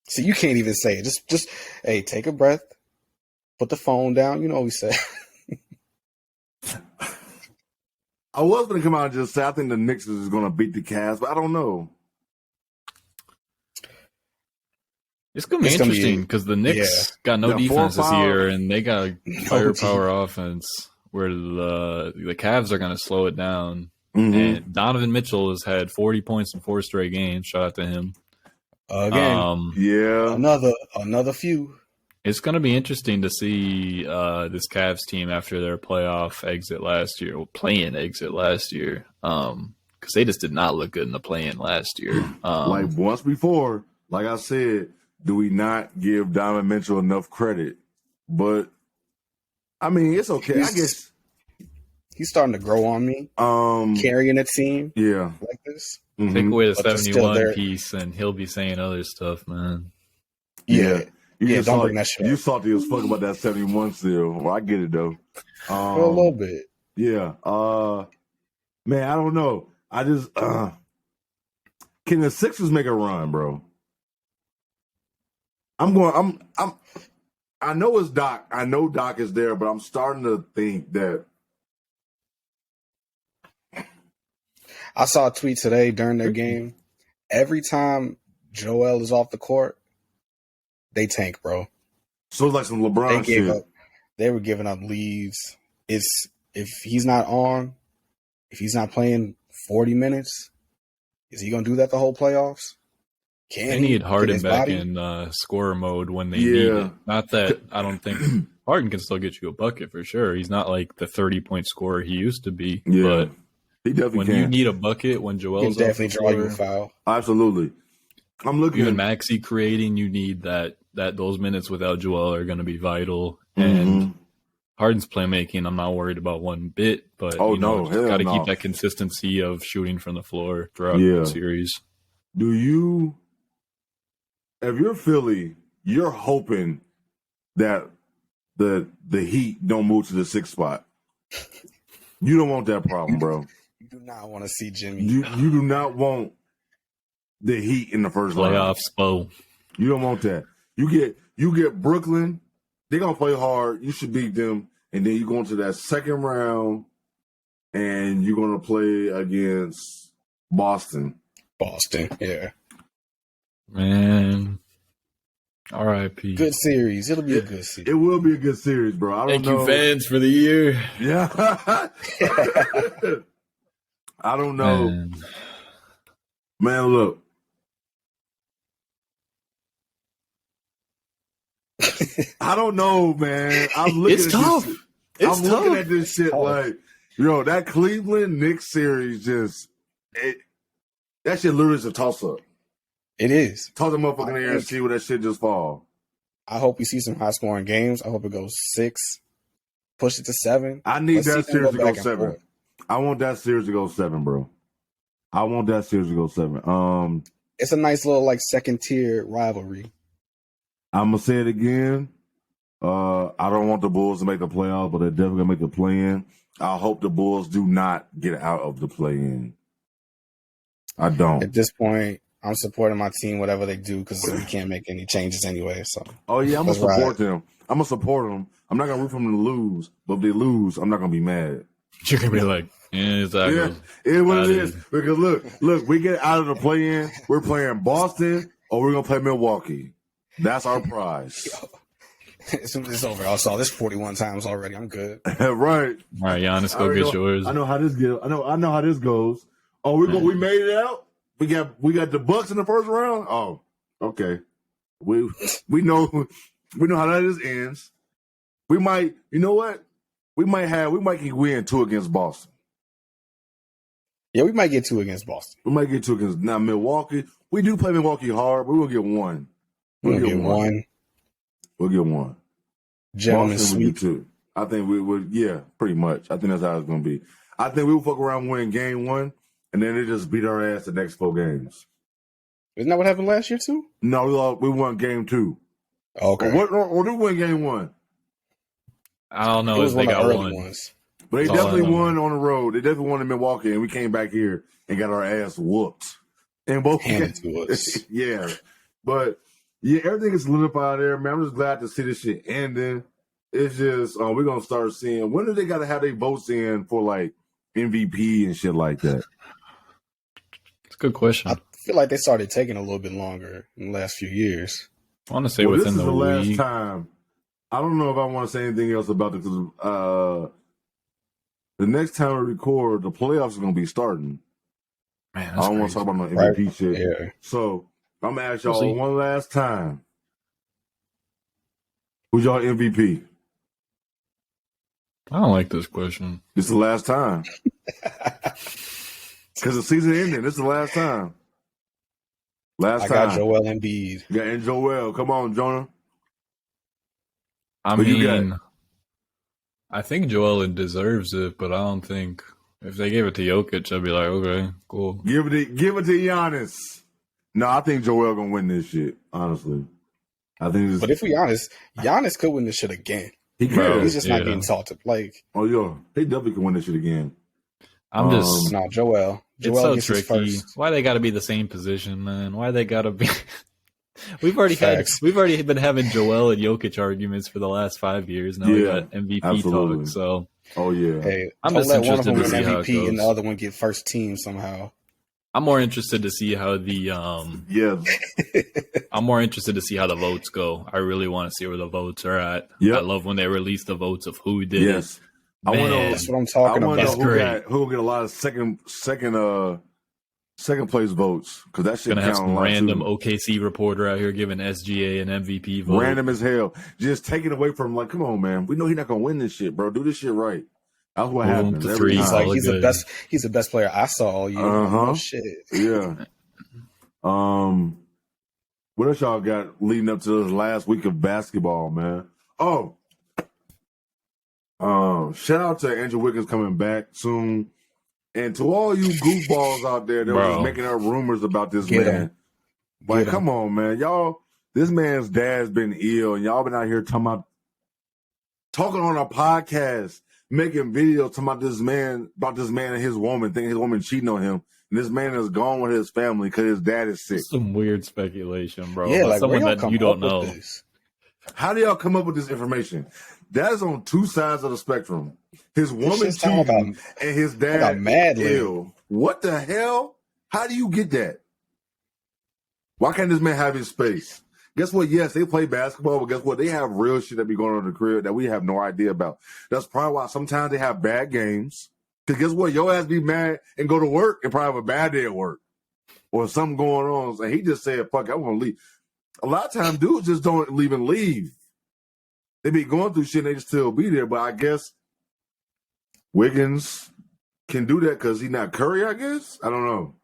See, you can't even say it. Just hey, take a breath, put the phone down. You know what we say. I was going to come out and just say I think the Knicks is going to beat the Cavs, but I don't know. It's going to be interesting because the Knicks got no defense this year, and they got firepower offense where the Cavs are going to slow it down. Mm-hmm. And Donovan Mitchell has had 40 points in 4 straight games. Shout out to him. Again, another few. It's going to be interesting to see this Cavs team after their playoff exit last year, or play-in exit last year, because they just did not look good in the play-in last year. Like once before, like I said, do we not give Donovan Mitchell enough credit? But I mean, it's okay. I guess he's starting to grow on me. Carrying a team, like this. Mm-hmm. Take away the 71 piece, and he'll be saying other stuff, man. Yeah. Don't bring that shit up. You salty as fuck about that 71 still. Well, I get it, though. For a little bit. Yeah. Man, I don't know. I just can the Sixers make a run, bro? I know it's Doc. I know Doc is there, but I'm starting to think that. I saw a tweet today during their game. Every time Joel is off the court, they tank, bro. So it's like some LeBron shit. They were giving up leads. If he's not on, if he's not playing 40 minutes, is he going to do that the whole playoffs? They need Harden back in scorer mode when they need it. Not that I don't think Harden can still get you a bucket for sure. He's not like the 30-point scorer he used to be. Yeah. But he definitely when you need a bucket, when Joel's definitely draw you a foul. Absolutely. I'm looking even Maxey creating, you need that those minutes without Joel are going to be vital. And Harden's playmaking, I'm not worried about one bit, but got to keep that consistency of shooting from the floor throughout the series. If you're Philly, you're hoping that the Heat don't move to the 6th spot. You don't want that problem, bro. You do not want to see Jimmy. You do not want the Heat in the first playoff round. You don't want that. You get Brooklyn. They're gonna play hard. You should beat them, and then you go into that second round, and you're gonna play against Boston. Yeah. Man. R.I.P. Good series. It'll be a good series. It will be a good series, bro. Thank you, fans, for the year. Yeah. I don't know. Man, look. I don't know, man. I'm looking it's tough. Looking at this shit like, that Cleveland Knicks series that shit literally is a toss-up. It is. Toss them up in the air and see where that shit just fall. I hope we see some high scoring games. I hope it goes 6, push it to 7. I need Let's that see them series to go back and 7. forth. I want that series to go 7, bro. I want that series to go 7. It's a nice little like second tier rivalry. I'm gonna say it again. I don't want the Bulls to make the playoffs, but they're definitely gonna make the play-in. I hope the Bulls do not get out of the play-in. I don't. At this point, I'm supporting my team, whatever they do, because we can't make any changes anyway. So, oh yeah, I'm gonna let's support ride. them. I'm gonna support them. I'm not gonna root for them to lose, but if they lose, I'm not gonna be mad. You're gonna be like, yeah, exactly. Yeah, it's what it is. Because look, we get out of the play-in. We're playing Boston, or we're gonna play Milwaukee. That's our prize. It's over. I saw this 41 times already. I'm good. Right. All right, Giannis, go get yours. I know how this goes. I know how this goes. Oh, we made it out. We got the Bucks in the first round. Oh, okay. We know how that ends. We might, you know what? We might win 2 against Boston. Yeah, we might get 2 against Boston. We might get 2 against now Milwaukee. We do play Milwaukee hard. We will get 1. We'll get 1. We'll get 1. Gentlemen Boston sweep. 2. I think we would. Yeah, pretty much. I think that's how it's gonna be. I think we will fuck around, win game 1, and then they just beat our ass the next 4 games. Isn't that what happened last year too? No, we won game 2. Okay. Or did we win game 1? I don't know It was if they one of got the early one. ones. But they That's all I definitely know. won on the road. They definitely won in Milwaukee, and we came back here and got our ass whooped. And both Handed to us. yeah. But yeah, everything is solidified there, man. I'm just glad to see this shit ending. It's just we're gonna start seeing when do they gotta have their votes in for like MVP and shit like that. It's a good question. I feel like they started taking a little bit longer in the last few years. I want to say Well, this within is the the last league. time. I don't know if I want to say anything else about it because the next time we record, the playoffs are gonna be starting. Man, I that's don't want to crazy. talk about no MVP shit. Yeah. So I'm gonna ask We'll y'all see. one last time. Who's y'all MVP? I don't like this question. This is the last time. Because the season ending. This is the last time. Last I time. got Joel Embiid. You got Joel. Come on, Jonah. I Who you got? mean, I think Joel deserves it, but I don't think if they gave it to Jokic, I'd be like, okay, cool. Give it to Giannis. No, I think Joel gonna win this shit. Honestly, I think. This, But if we honest, Giannis could win this shit again. he Bro, can. He's just Yeah. not getting salted. Like, Oh, yo, he definitely can win this shit again. I'm just. no, Joel. It's Joel so gets his tricky. first. Why they got to be the same position, man? Why they got to be? We've already been having Joel and Jokic arguments for the last 5 years. Now we Yeah, got MVP absolutely. talk. So Oh yeah. Hey, I'm don't just let one of interested them to win see how it MVP and the goes. other one get first team somehow. I'm more interested to see how the Yeah. I'm more interested to see how the votes go. I really want to see where the votes are at. Yep. I love when they release the votes of who did Yes. it. I want Man. to. That's what I'm I talking want to know about. It's who great. will get a lot of second place votes because that shit Gonna have count a some lot random too. OKC reporter out here giving SGA an MVP vote. Random as hell. Just take it away from like, come on, man. We know he's not gonna win this shit, bro. Do this shit right. That's what Boom, happens the every three. He's time. like Solid he's the good. best. He's the best player I saw all year. Uh-huh. Oh shit. Yeah. What else y'all got leading up to this last week of basketball, man? Oh. Shout out to Andrew Wiggins coming back soon. And to all you goofballs out there that Bro. was making up rumors about this Get man. him. Like, Get him. come on, man. Y'all, this man's dad's been ill, and y'all been out here talking on a podcast, making videos talking about this man and his woman, thinking his woman cheating on him. And this man is gone with his family because his dad is sick. Some weird speculation, bro. Yeah, About like where someone y'all that come you don't up know. with this? How do y'all come up with this information? That is on two sides of the spectrum. His woman shit's talking cheating and his dad about Mad Lib. ill. What the hell? How do you get that? Why can't this man have his space? Guess what? Yes, they play basketball, but guess what? They have real shit that be going on in the crib that we have no idea about. That's probably why sometimes they have bad games. Because guess what? Your ass be mad and go to work and probably have a bad day at work. Or something going on. And he just said, fuck it, I want to leave. A lot of times dudes just don't even leave. They be going through shit and they just still be there. But I guess Wiggins can do that because he's not Curry, I guess. I don't know.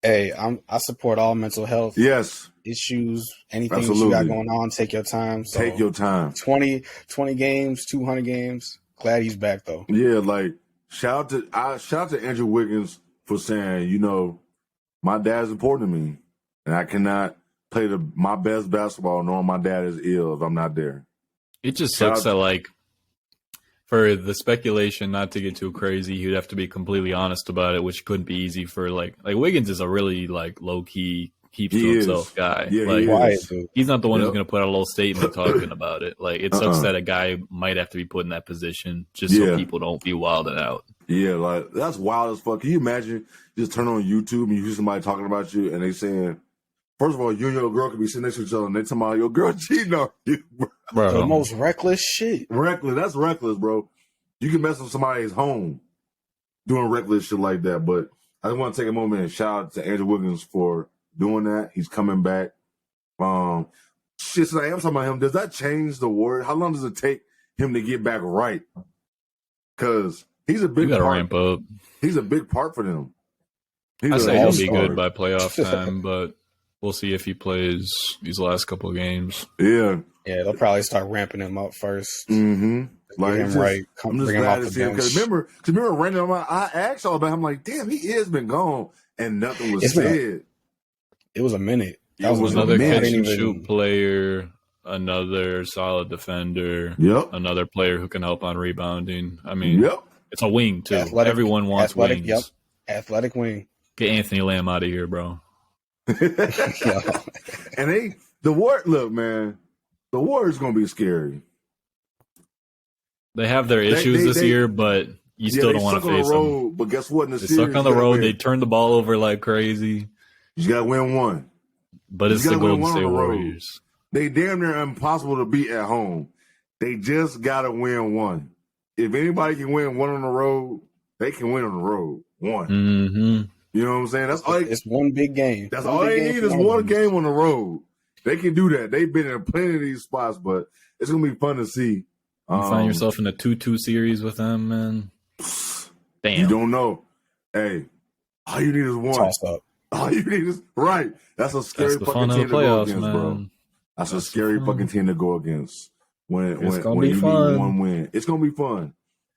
Hey, I support all mental health. Yes. issues, anything that you got going on, take your time. So take your time. 20 games, 200 games. Glad he's back though. Yeah, like shout out to Andrew Wiggins for saying, my dad's important to me, and I cannot play my best basketball knowing my dad is ill if I'm not there. It just sucks that for the speculation, not to get too crazy, you'd have to be completely honest about it, which couldn't be easy for like Wiggins is a really low key keeps to himself guy. Yeah, he's not the one who's going to put out a little statement talking about it. Like it sucks that a guy might have to be put in that position just so people don't be wilding out. Yeah, like that's wild as fuck. Can you imagine just turn on YouTube and you hear somebody talking about you and they saying, first of all, you and your girl could be sitting next to each other and they talking about your girl cheating on you, bro. The most reckless shit. Reckless. That's reckless, bro. You can mess with somebody's home doing reckless shit like that. But I just want to take a moment and shout out to Andrew Wiggins for doing that. He's coming back. Since I am talking about him, does that change the word? How long does it take him to get back right? Because he's a big part. Ramp up. He's a big part for them. I say he'll be good by playoff time, but we'll see if he plays these last couple of games. Yeah, they'll probably start ramping him up first. Mm-hmm. Like him right. I'm just glad to see him because remember, Randall, I asked all about him. Like, damn, he has been gone and nothing was said. It was a minute. That was another catch and shoot player, another solid defender, another player who can help on rebounding. I mean, it's a wing too. Everyone wants wings. Yep, athletic wing. Get Anthony Lamb out of here, bro. And look, man, the Warriors gonna be scary. They have their issues this year, but you still don't want to face them. But guess what? In the they series, suck on the road. They turn the ball over like crazy. You got to win one. But it's the Golden State Warriors. They damn near impossible to beat at home. They just got to win one. If anybody can win one on the road, they can win on the road. One. Mm-hmm. You know what I'm saying? That's all. It's one big game. That's all they need is one game on the road. They can do that. They've been in plenty of these spots, but it's going to be fun to see. You find yourself in a 2-2 series with them, man. Damn. You don't know. Hey, all you need is one. Toss up. All you need is right. That's a scary fucking team to go against, bro. That's a scary fucking team to go against. When you need one win, it's gonna be fun.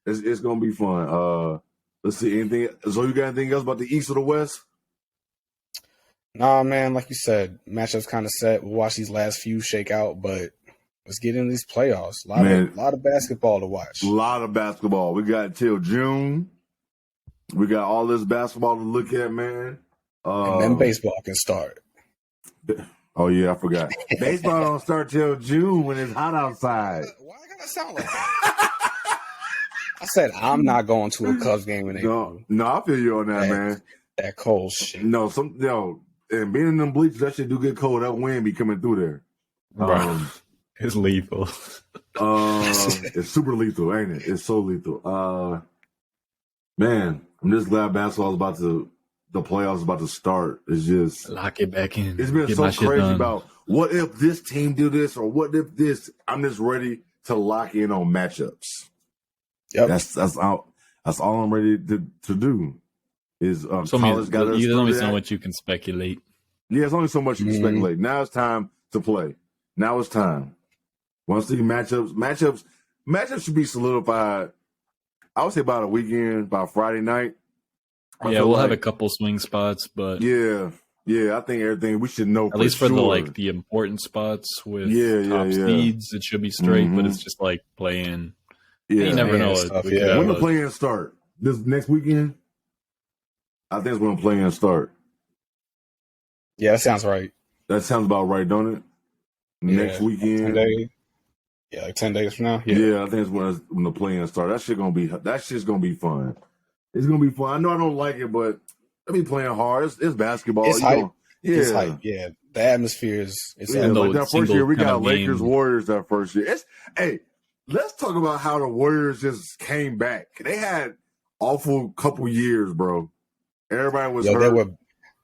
It's gonna be fun. Let's see. Anything? So you got anything else about the East or the West? Nah, man. Like you said, matchups kind of set. We'll watch these last few shake out, but let's get into these playoffs. A lot of basketball to watch. A lot of basketball. We got till June. We got all this basketball to look at, man. And then baseball can start. Oh, yeah, I forgot. Baseball don't start till June when it's hot outside. Why I gotta sound like that? I said I'm not going to a Cubs game in April. No, I feel you on that, man. That cold shit. No, and being in them bleachers, that shit do get cold. That wind be coming through there. It's lethal. It's super lethal, ain't it? It's so lethal. Man, I'm just glad the playoffs is about to start. It's just lock it back in. It's been so crazy about what if this team do this or what if this. I'm just ready to lock in on matchups. Yep. That's all I'm ready to do. Is college got there's only so much you can speculate. Yeah, it's only so much you can speculate. Now it's time to play. Now it's time. Want to see matchups should be solidified. I would say about a weekend, by Friday night. Yeah, we'll have a couple swing spots, but yeah, I think everything we should know at least for the important spots with top seeds, it should be straight. But it's just like playing. Yeah, you never know. When the play-in start? This next weekend? I think it's when the play-in start. Yeah, that sounds right. That sounds about right, don't it? Next weekend. 10 days. Yeah, like 10 days from now. Yeah, I think it's when the play-in start. That shit's gonna be fun. It's gonna be fun. I know I don't like it, but I be playing hard. It's basketball. It's hype. It's hype. Yeah, the atmosphere is. Like that first year we got Lakers Warriors. That first year. Let's talk about how the Warriors just came back. They had awful couple years, bro. Everybody was hurt.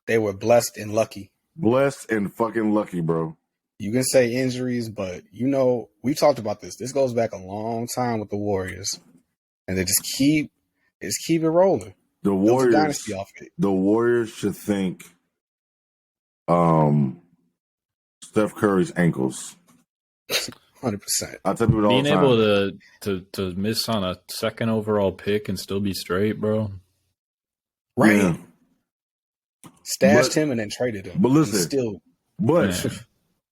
They were blessed and lucky. Blessed and fucking lucky, bro. You can say injuries, but we talked about this. This goes back a long time with the Warriors, and they just keep it rolling. The Warriors, dynasty off it. The Warriors should thank Steph Curry's ankles. 100%. I tell people all Being the time. able to miss on a second overall pick and still be straight, bro. Right. Yeah. Stashed him and then traded him. But listen,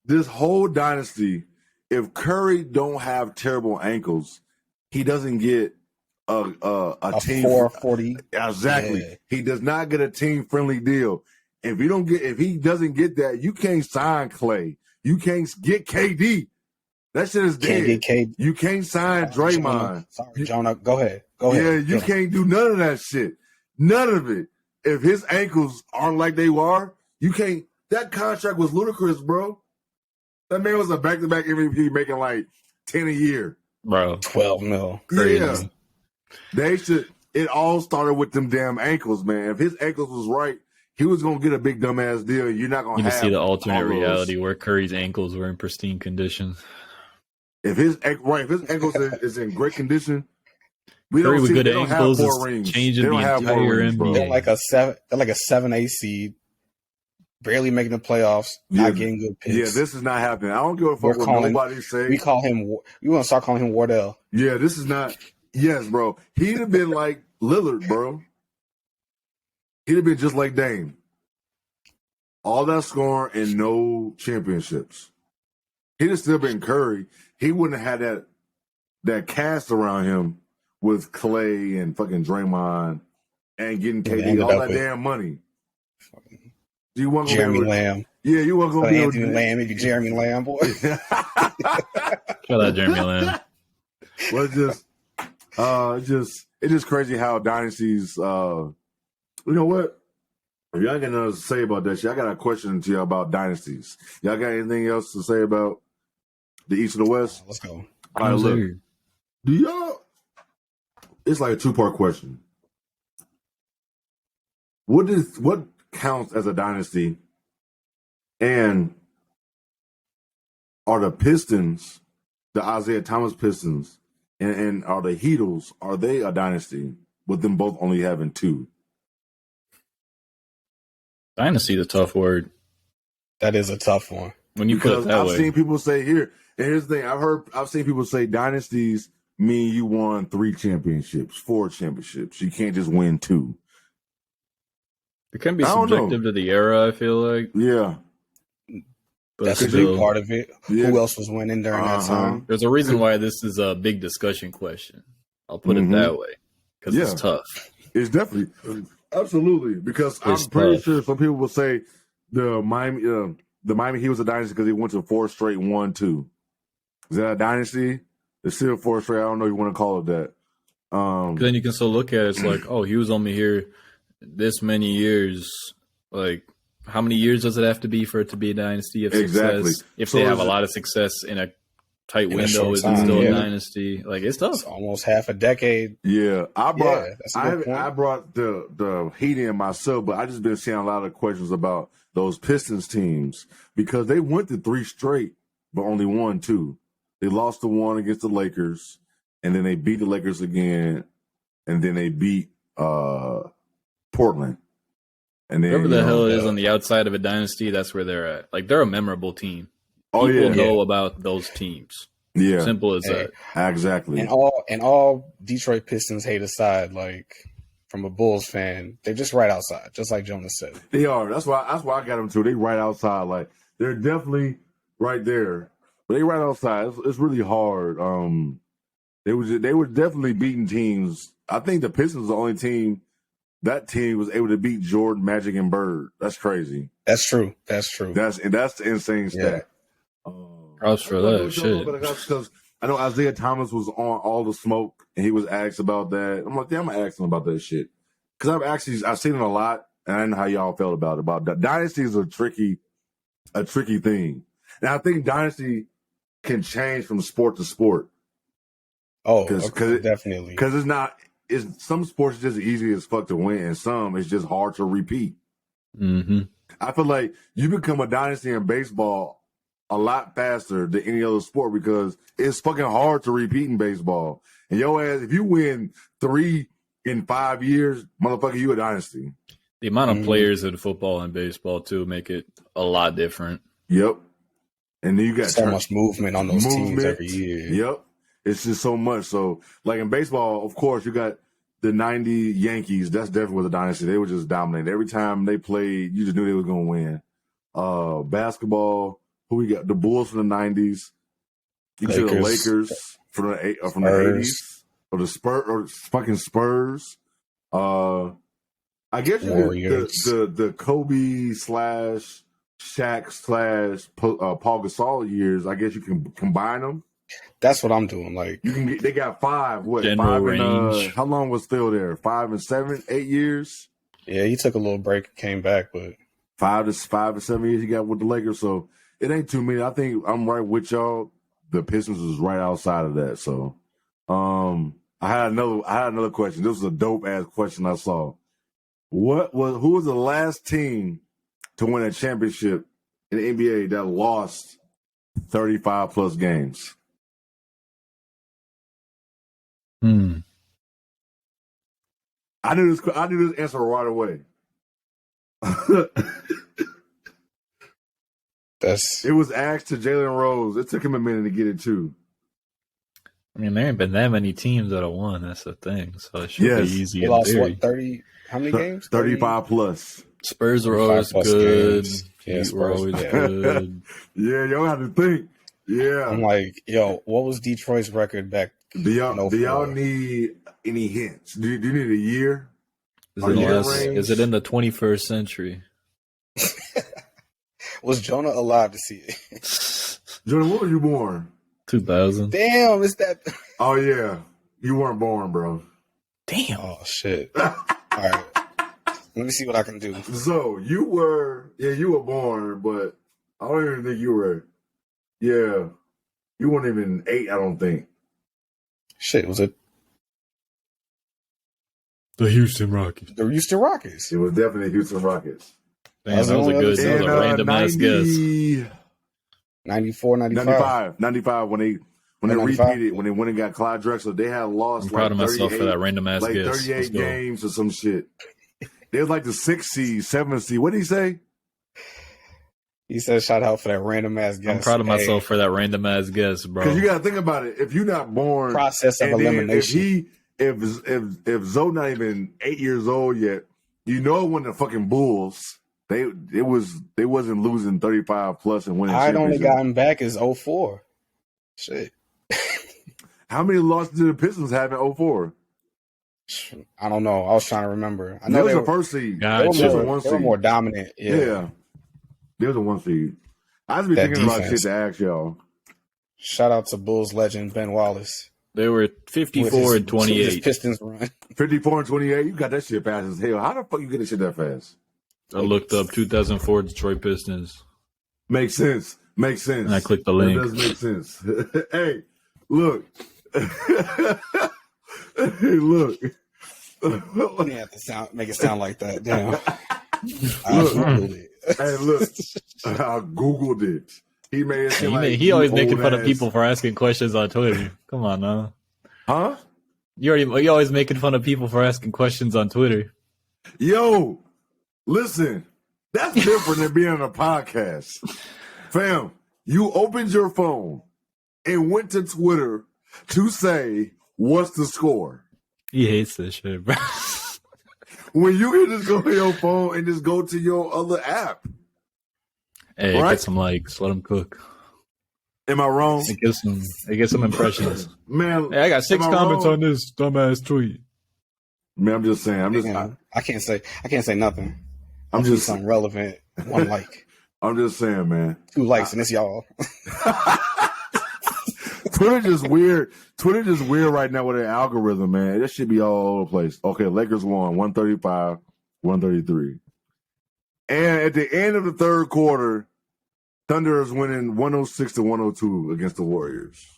this whole dynasty, if Curry don't have terrible ankles, he doesn't get a team 440. Exactly. Yeah. He does not get a team friendly deal. If he doesn't get that, you can't sign Clay. You can't get KD. That shit is dead. You can't sign Draymond. Sorry, Jonah. Go ahead. Yeah, you can't do none of that shit. None of it. If his ankles aren't like they are, you can't. That contract was ludicrous, bro. That man was a back-to-back MVP making like 10 a year. Bro. 12 mil. Crazy. Yeah. They should. It all started with them damn ankles, man. If his ankles was right, he was going to get a big dumbass deal. You're not going to have. You see the alternate reality where Curry's ankles were in pristine condition. If his ankles is in great condition, Curry with good ankles is rings. changing the entire NBA. They're like a 7-8 seed, barely making the playoffs, not getting good picks. Yeah, this is not happening. I don't give a fuck what nobody say. We call him. You want to start calling him Wardell? Yeah, this is not. Yes, bro. He'd have been like Lillard, bro. He'd have been just like Dame. All that scoring and no championships. He'd have still been Curry. He wouldn't have had that cast around him with Clay and fucking Draymond and getting KD all that damn money. Do you want Jeremy Lamb? Yeah, you want to go be Anthony Lamb, maybe Jeremy Lamb, boy. Shout out Jeremy Lamb. Well, it's just crazy how dynasties. You know what? If y'all got nothing to say about that shit, I got a question to y'all about dynasties. Y'all got anything else to say about the East or the West? Let's go. All right, look. Do y'all? It's like a two-part question. What counts as a dynasty? And are the Pistons, the Isaiah Thomas Pistons, and are the Heatles, are they a dynasty with them both only having two? Dynasty is a tough word. That is a tough one. When you put it that way. I've seen people say here, and here's the thing, I've seen people say dynasties mean you won 3 championships, 4 championships. You can't just win 2. It can be subjective to the era, I feel like. Yeah. But that's a big part of it. Yeah. Who else was winning during that time? There's a reason why this is a big discussion question. I'll put it that way. Because it's tough. It's definitely. Absolutely. Because I'm pretty sure some people will say the Miami Heat was a dynasty because he went to 4 straight 1-2. Is that a dynasty? It's still 4 straight. I don't know if you want to call it that. Then you can still look at it. It's like, oh, he was only here this many years. Like, how many years does it have to be for it to be a dynasty of success? If they have a lot of success in a tight window, is it still a dynasty? Like, it's tough. It's almost half a decade. Yeah, I brought the Heat in myself, but I just been seeing a lot of questions about those Pistons teams because they went to 3 straight, but only won 2. They lost the 1 against the Lakers, and then they beat the Lakers again, and then they beat Portland. And then, whatever the hell it is on the outside of a dynasty, that's where they're at. Like, they're a memorable team. People know about those teams. Yeah. Simple as that. Exactly. And all Detroit Pistons hate aside, like, from a Bulls fan, they're just right outside, just like Jonah said. They are. That's why I got them too. They right outside. Like, they're definitely right there. But they right outside. It's really hard. They were definitely beating teams. I think the Pistons was the only team. That team was able to beat Jordan, Magic, and Bird. That's crazy. That's true. That's the insane stat. Props for that shit. Because I know Isaiah Thomas was on All the Smoke, and he was asked about that. I'm like, I'm gonna ask him about that shit because I've seen it a lot, and I don't know how y'all felt about it. About that. Dynasty is a tricky thing, and I think dynasty can change from sport to sport. Oh, definitely. Because it's not. Some sports are just easy as fuck to win, and some it's just hard to repeat. Mm-hmm. I feel like you become a dynasty in baseball a lot faster than any other sport because it's fucking hard to repeat in baseball. And your ass, if you win 3 in 5 years, motherfucker, you a dynasty. The amount of players in football and baseball too make it a lot different. Yep. And then you got so much movement on those teams every year. Yep. It's just so much. So, like in baseball, of course, you got the 90 Yankees. That's definitely was a dynasty. They were just dominating. Every time they played, you just knew they was going to win. Basketball, who we got? The Bulls from the 90s. You see the Lakers from the 80s. Or the Spurs. I guess the Kobe / Shaq / Paul Gasol years. I guess you can combine them. That's what I'm doing. Like they got 5. What? General 5 range. and how long was Phil there? 5 and 7, 8 years. Yeah, he took a little break and came back, but 5 to 7 years he got with the Lakers. So it ain't too many. I think I'm right with y'all. The Pistons was right outside of that. So, I had another question. This was a dope ass question I saw. Who was the last team to win a championship in the NBA that lost 35 plus games? I knew this answer right away. It was asked to Jalen Rose. It took him a minute to get it too. I mean, there ain't been that many teams that have won. That's the thing. So it should be easy. He lost what, 30? How many games? 35 plus. Spurs were always good. Yeah, Spurs were always good. Yeah, y'all have to think. Yeah. I'm like, yo, what was Detroit's record back? Do y'all need any hints? Do you need a year? Is it in the 21st century? Was Jonah alive to see it? Jonah, when were you born? 2000. Damn, is that? Oh yeah, you weren't born, bro. Damn. Oh shit. All right, let me see what I can do. So you were born, but I don't even think you were. Yeah, you weren't even 8. I don't think. Shit, was it the Houston Rockets? The Houston Rockets. It was definitely Houston Rockets. Man, that was a random ass guess. 94, 95 when they repeated, when they went and got Clyde Drexler, they had lost. I'm proud of myself for that random ass guess. 38 games or some shit. They was like the 6th seed, 7th seed. What did he say? He said, "Shout out for that random ass guess." I'm proud of myself for that random ass guess, bro. Because you got to think about it. If you're not born, process of elimination. If Zoe not even 8 years old yet, you know when the fucking Bulls. They wasn't losing 35 plus and winning. I'd only gotten back is 04. Shit. How many losses did the Pistons have in 04? I don't know. I was trying to remember. I know they was the first seed. They were more dominant. Yeah. They was a 1 seed. I was be thinking about shit to ask y'all. Shout out to Bulls legend Ben Wallace. They were 54 and 28. His Pistons run. 54 and 28. You got that shit fast as hell. How the fuck you get that shit that fast? I looked up 2004 Detroit Pistons. Makes sense. And I clicked the link. That does make sense. Hey, look. Hey, look. You have to make it sound like that. Damn. Hey, look. I Googled it. He made it. He always making fun of people for asking questions on Twitter. Come on now. Huh? You always making fun of people for asking questions on Twitter. Yo. Listen, that's different than being on a podcast. Fam, you opened your phone and went to Twitter to say, what's the score? He hates this shit, bro. When you can just go to your phone and just go to your other app. Hey, right? Get some likes. Let him cook. Am I wrong? Get some impressions. Man, hey, I got 6 comments on this dumbass tweet. Man, I'm just saying. I can't say nothing. I'm just something relevant. 1 like. I'm just saying, man. 2 likes and it's y'all. Twitter just weird right now with their algorithm, man. This should be all over the place. Okay, Lakers won 135, 133. And at the end of the third quarter, Thunder is winning 106 to 102 against the Warriors.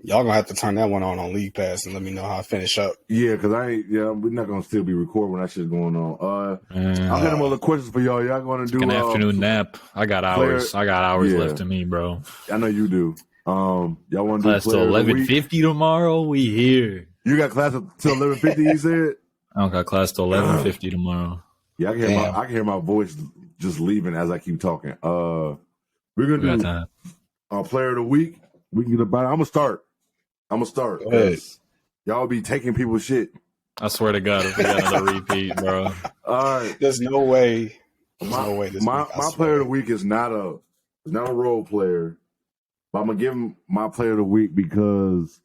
Y'all gonna have to turn that one on League Pass and let me know how I finish up. Yeah, because we're not gonna still be recording when that shit's going on. I got some other questions for y'all. Y'all gonna do an afternoon nap? I got hours. I got hours left to me, bro. I know you do. Y'all want to do class till 11:50 tomorrow? We here. You got class till 11:50? You said. I don't got class till 11:50 tomorrow. Yeah, I can hear my voice just leaving as I keep talking. We're gonna do our player of the week. We can get about it. I'm gonna start. Go ahead. Y'all be taking people's shit. I swear to God, if we got another repeat, bro. All right. There's no way. My player of the week is not a role player, but I'm gonna give him my player of the week because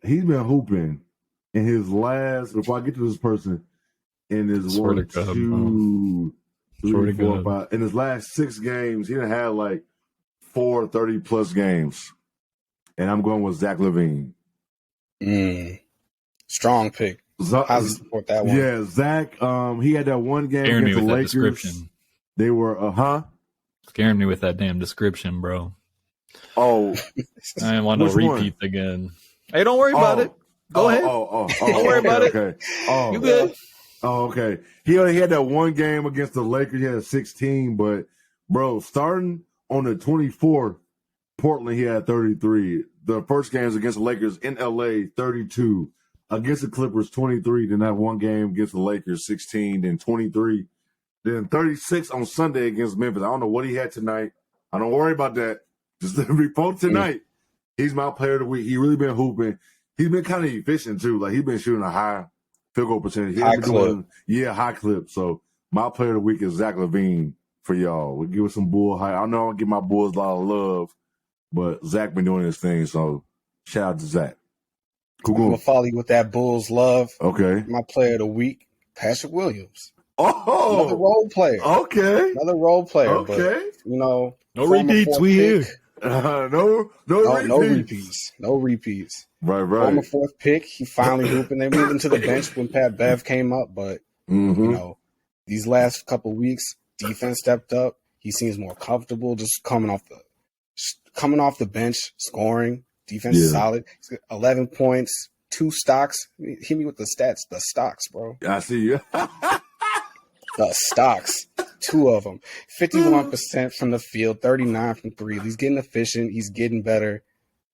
he's been hooping in his last. Before I get to this person, in his 1, 2, 3, 4, 5. In his last 6 games, he done had like 4 30-plus games, and I'm going with Zach LaVine. Strong pick. I support that one. Yeah, Zach. He had that one game against the Lakers. Description. They were scaring me with that damn description, bro. Oh, I didn't want no repeats again. Hey, don't worry about it. Go ahead. Don't worry about it. Okay. Oh, you good? Oh, okay. He had that one game against the Lakers. He had 16, but bro, starting on the 24th, Portland, he had 33. The first games against the Lakers in LA, 32. Against the Clippers, 23. Then that one game against the Lakers, 16. Then 23. Then 36 on Sunday against Memphis. I don't know what he had tonight. I don't worry about that. Just before tonight, he's my player of the week. He really been hooping. He's been kind of efficient too. Like he's been shooting a high field goal percentage. High clip. High clip. So my player of the week is Zach LaVine for y'all. We'll give us some bull high. I know I don't give my Bulls a lot of love, but Zach been doing his thing. So shout out to Zach. I'm going to follow you with that Bulls love. Okay. My player of the week, Patrick Williams. Oh. Another role player. Okay. Another role player. Okay. But, no repeats. We here. No repeats. No repeats. Right. Former 4th pick. He finally hooping. They moved him to the bench when Pat Bev came up. But, these last couple of weeks, defense stepped up. He seems more comfortable just coming off the bench, scoring. Defense is solid. He's got 11 points, 2 stocks. Hit me with the stats. The stocks, bro. I see you. The stocks. 2 of them. 51% from the field, 39 from 3. He's getting efficient. He's getting better.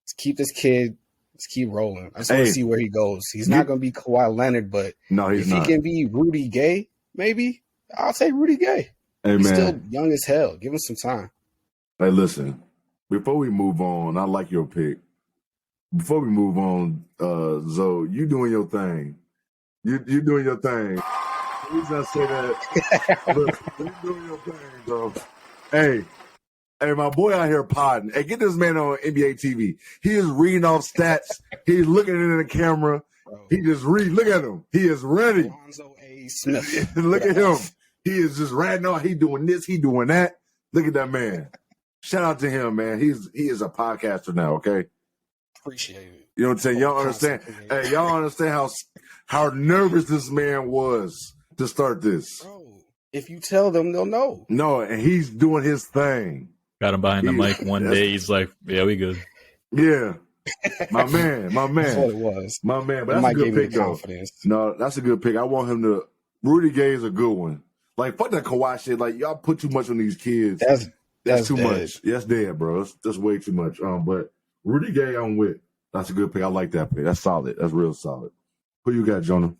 Let's keep this kid. Let's keep rolling. I just want to see where he goes. He's not going to be Kawhi Leonard, but if he can be Rudy Gay, maybe I'll take Rudy Gay. Hey, he's man. still young as hell. Give him some time. Hey, listen. Before we move on, I like your pick. Before we move on, Zoe, you doing your thing. You doing your thing. The reason I say that, look, you doing your thing, bro. Hey, my boy out here podding. Hey, get this man on NBA TV. He is reading off stats. He's looking into the camera. Bro. He just Look at him. He is ready. Lonzo A. Smith. Look at him. He is just ratting on. He doing this. He doing that. Look at that man. Shout out to him, man. He is a podcaster now. Okay. Appreciate it. You know what I'm saying? Y'all understand? Hey, y'all understand how nervous this man was to start this? Bro, if you tell them, they'll know. No, and he's doing his thing. Got him behind the mic one day. He's like, "Yeah, we good." Yeah, my man. That's what it was. My man. But that's a good pick, though. No, that's a good pick. I want him to. Rudy Gay is a good one. Like fuck that Kawhi shit. Like y'all put too much on these kids. That's too much. That's dead, bro. That's way too much. But Rudy Gay, I'm with. That's a good pick. I like that pick. That's solid. That's real solid. Who you got, Jonah?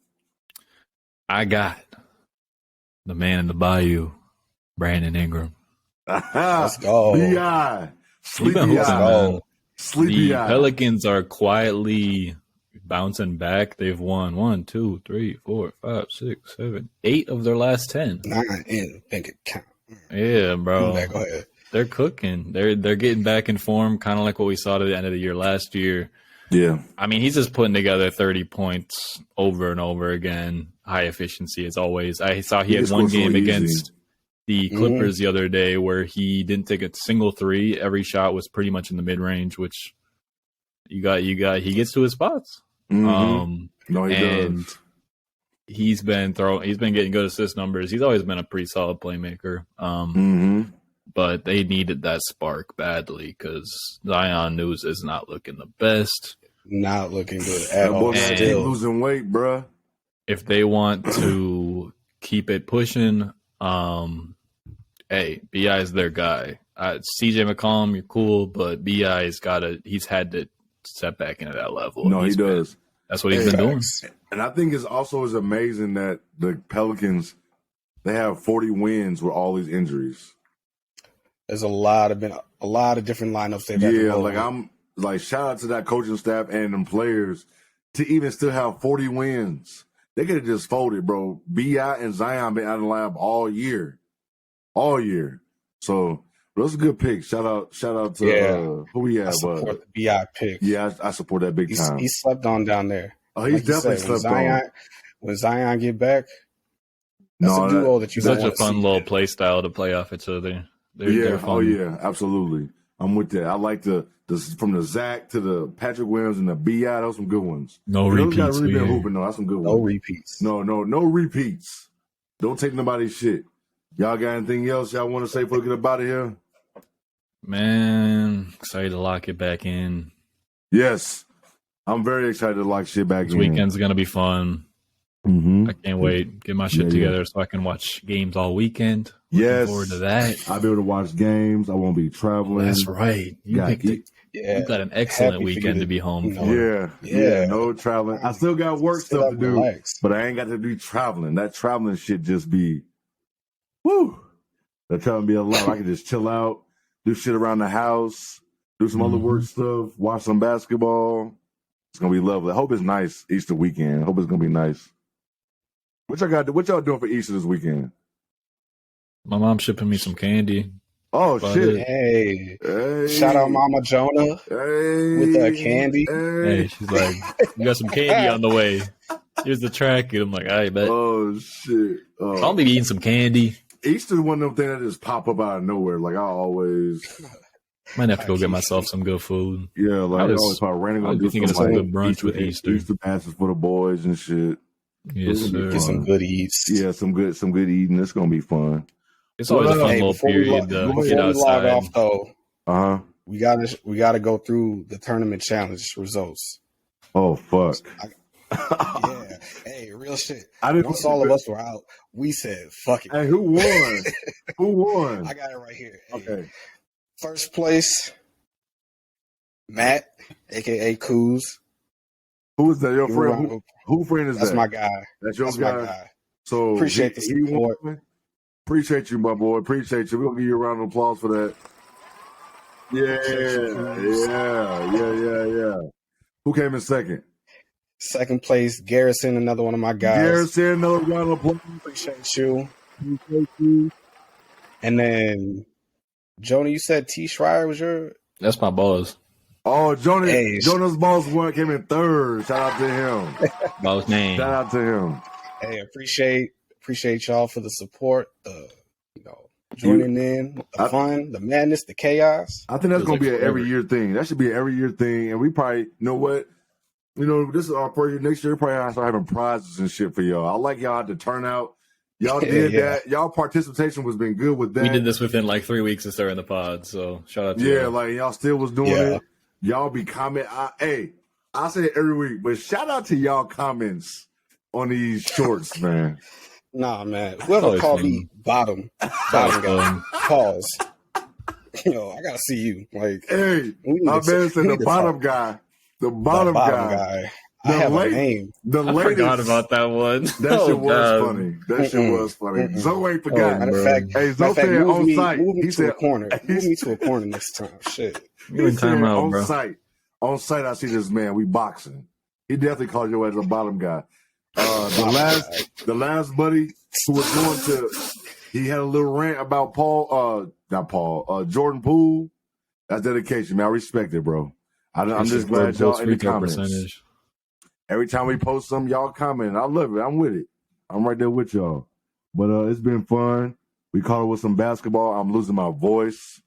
I got the man in the bayou, Brandon Ingram. Let's go. B.I. Sleepy Eye. The Pelicans are quietly bouncing back. They've won 1, 2, 3, 4, 5, 6, 7, 8 of their last 10. 9 in bank account. Yeah, bro. Go ahead. They're cooking. They're getting back in form, kind of like what we saw at the end of the year last year. Yeah. I mean, he's just putting together 30 points over and over again. High efficiency as always. I saw he had one game against the Clippers the other day where he didn't take a single 3. Every shot was pretty much in the mid range, which he gets to his spots. No, he does. He's been getting good assist numbers. He's always been a pretty solid playmaker. But they needed that spark badly because Zion News is not looking the best. Not looking good at all. Still losing weight, bruh. If they want to keep it pushing, hey, BI is their guy. CJ McCollum, you're cool, but he's had to step back into that level. No, he does. That's what he's been doing. And I think it's also amazing that the Pelicans, they have 40 wins with all these injuries. There's a lot of different lineups they've had to Yeah, go like with. I'm like shout out to that coaching staff and them players to even still have 40 wins. They could have just folded, bro. BI and Zion been out of the lab all year. All year. So those are good picks. Shout out to who we I have. support the BI pick. Yeah, I support that big time. He slept on down there. Oh, he's Like you definitely said, slept on. When Zion get back, that's a duo that you It's don't such want a to fun see. little play style to play off each other. They're fun. Oh yeah, absolutely. I'm with that. I like the from the Zach to the Patrick Williams and the BI. Those some good ones. No And repeats. Those guys really been hooping. No, that's some good No ones. repeats. No repeats. Don't take nobody's shit. Y'all got anything else y'all want to say before we get up out of here? Man, excited to lock it back in. Yes, I'm very excited to lock shit back This in. weekend's gonna be fun. Mm-hmm. I can't wait. Get my shit together so I can watch games all weekend. Looking forward to that. I'll be able to watch games. I won't be traveling. That's right. You got an excellent weekend to be home for. Yeah, no traveling. I still got work stuff to do, relax. but I ain't got to be traveling. That traveling shit just be, woo. That traveling be a lot. I can just chill out, do shit around the house, do some other work stuff, watch some basketball. It's gonna be lovely. I hope it's nice Easter weekend. I hope it's gonna be nice. What y'all doing for Easter this weekend? My mom's shipping me some candy. Oh shit! Hey, shout out Mama Jonah with the candy. Hey, she's like, "You got some candy on the way. Here's the track." And I'm like, "I bet." Oh shit! I'll be eating some candy. Easter's one of them things that just pop up out of nowhere. Like I always might have to go get myself some good food. Yeah, like I always probably randomly I was thinking of some good brunch with Easter. Easter passes for the boys and shit. Yes, sir. Get some good eats. Yeah, some good eating. It's gonna be fun. It's always a fun little period to get outside. Log off though, we gotta go through the tournament challenge results. Oh fuck! Yeah, hey, real shit. Once all of us were out, we said, "Fuck it." Hey, who won? Who won? I got it right here. Hey, okay, first place, Matt, aka Kuz. Who is that? Your friend? Who friend is that? That's my guy. That's your That's guy. my guy. So appreciate the support. Appreciate you, my boy. Appreciate you. We're gonna give you a round of applause for that. Yeah. Who came in second? Second place, Garrison, another one of my guys. Garrison, another round of applause. Appreciate you. And then, Jonah, you said T. Schreier was your... That's my boss. Oh, Jonah's boss one came in third. Shout out to him. Boss name. Shout out to him. Hey, appreciate y'all for the support, joining in, the fun, the madness, the chaos. I think that's going to be an every year thing. That should be an every year thing. And we probably, you know what? This is our first year. Next year, we probably have to start having prizes and shit for y'all. I like y'all to turn out. Y'all did that. Y'all participation was been good with that. We did this within like 3 weeks of starting the pod. So shout out to y'all. Like y'all still was doing it. Y'all be comment. I say it every week, but shout out to y'all comments on these shorts, man. Nah, man. Whoever called me bottom guy, pause. I gotta see you. Like, hey, my man said the bottom guy. The bottom guy. I have a name. I forgot about that one. That shit was funny. That shit was funny. Zoe forgot. Matter of fact, hey, Zoe said on site. Move me to a corner. Move me to a corner next time. Shit. You're in timeout, on bro. Site. On site, I see this man. We boxing. He definitely called your ass a bottom guy. The last buddy who was going to, he had a little rant about Jordan Poole. That's dedication, man. I respect it, bro. I'm just glad y'all in the comments. Percentage. Every time we post something, y'all comment. I love it. I'm with it. I'm right there with y'all. But it's been fun. We caught up with some basketball. I'm losing my voice.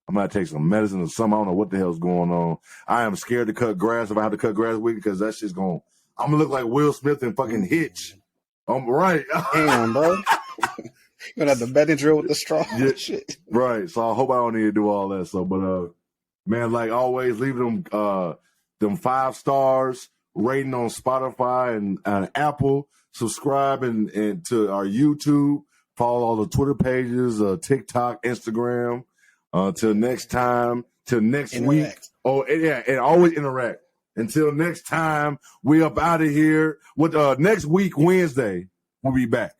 I'm going to take some medicine or something. I don't know what the hell's going on. I am scared to cut grass if I have to cut grass with because that shit's going to, I'm going to look like Will Smith and fucking Hitch. I'm right. Damn, bro. You're going to have the Benadryl with the straw. Yeah, shit. Right. So I hope I don't need to do all that. So, but, man, like always, leave them 5 stars, rating on Spotify and Apple, subscribe and to our YouTube, follow all the Twitter pages, TikTok, Instagram. Till next time, till next week. Oh, yeah, and always interact. Until next time, we up out of here. With next week, Wednesday, we'll be back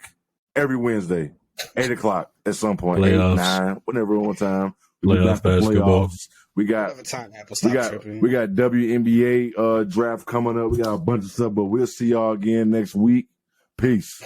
every Wednesday, 8 o'clock at some point, 8, 9, whenever one time. Playoff basketball. We got Whatever time Apple stop tripping. we got WNBA draft coming up. We got a bunch of stuff, but we'll see y'all again next week. Peace.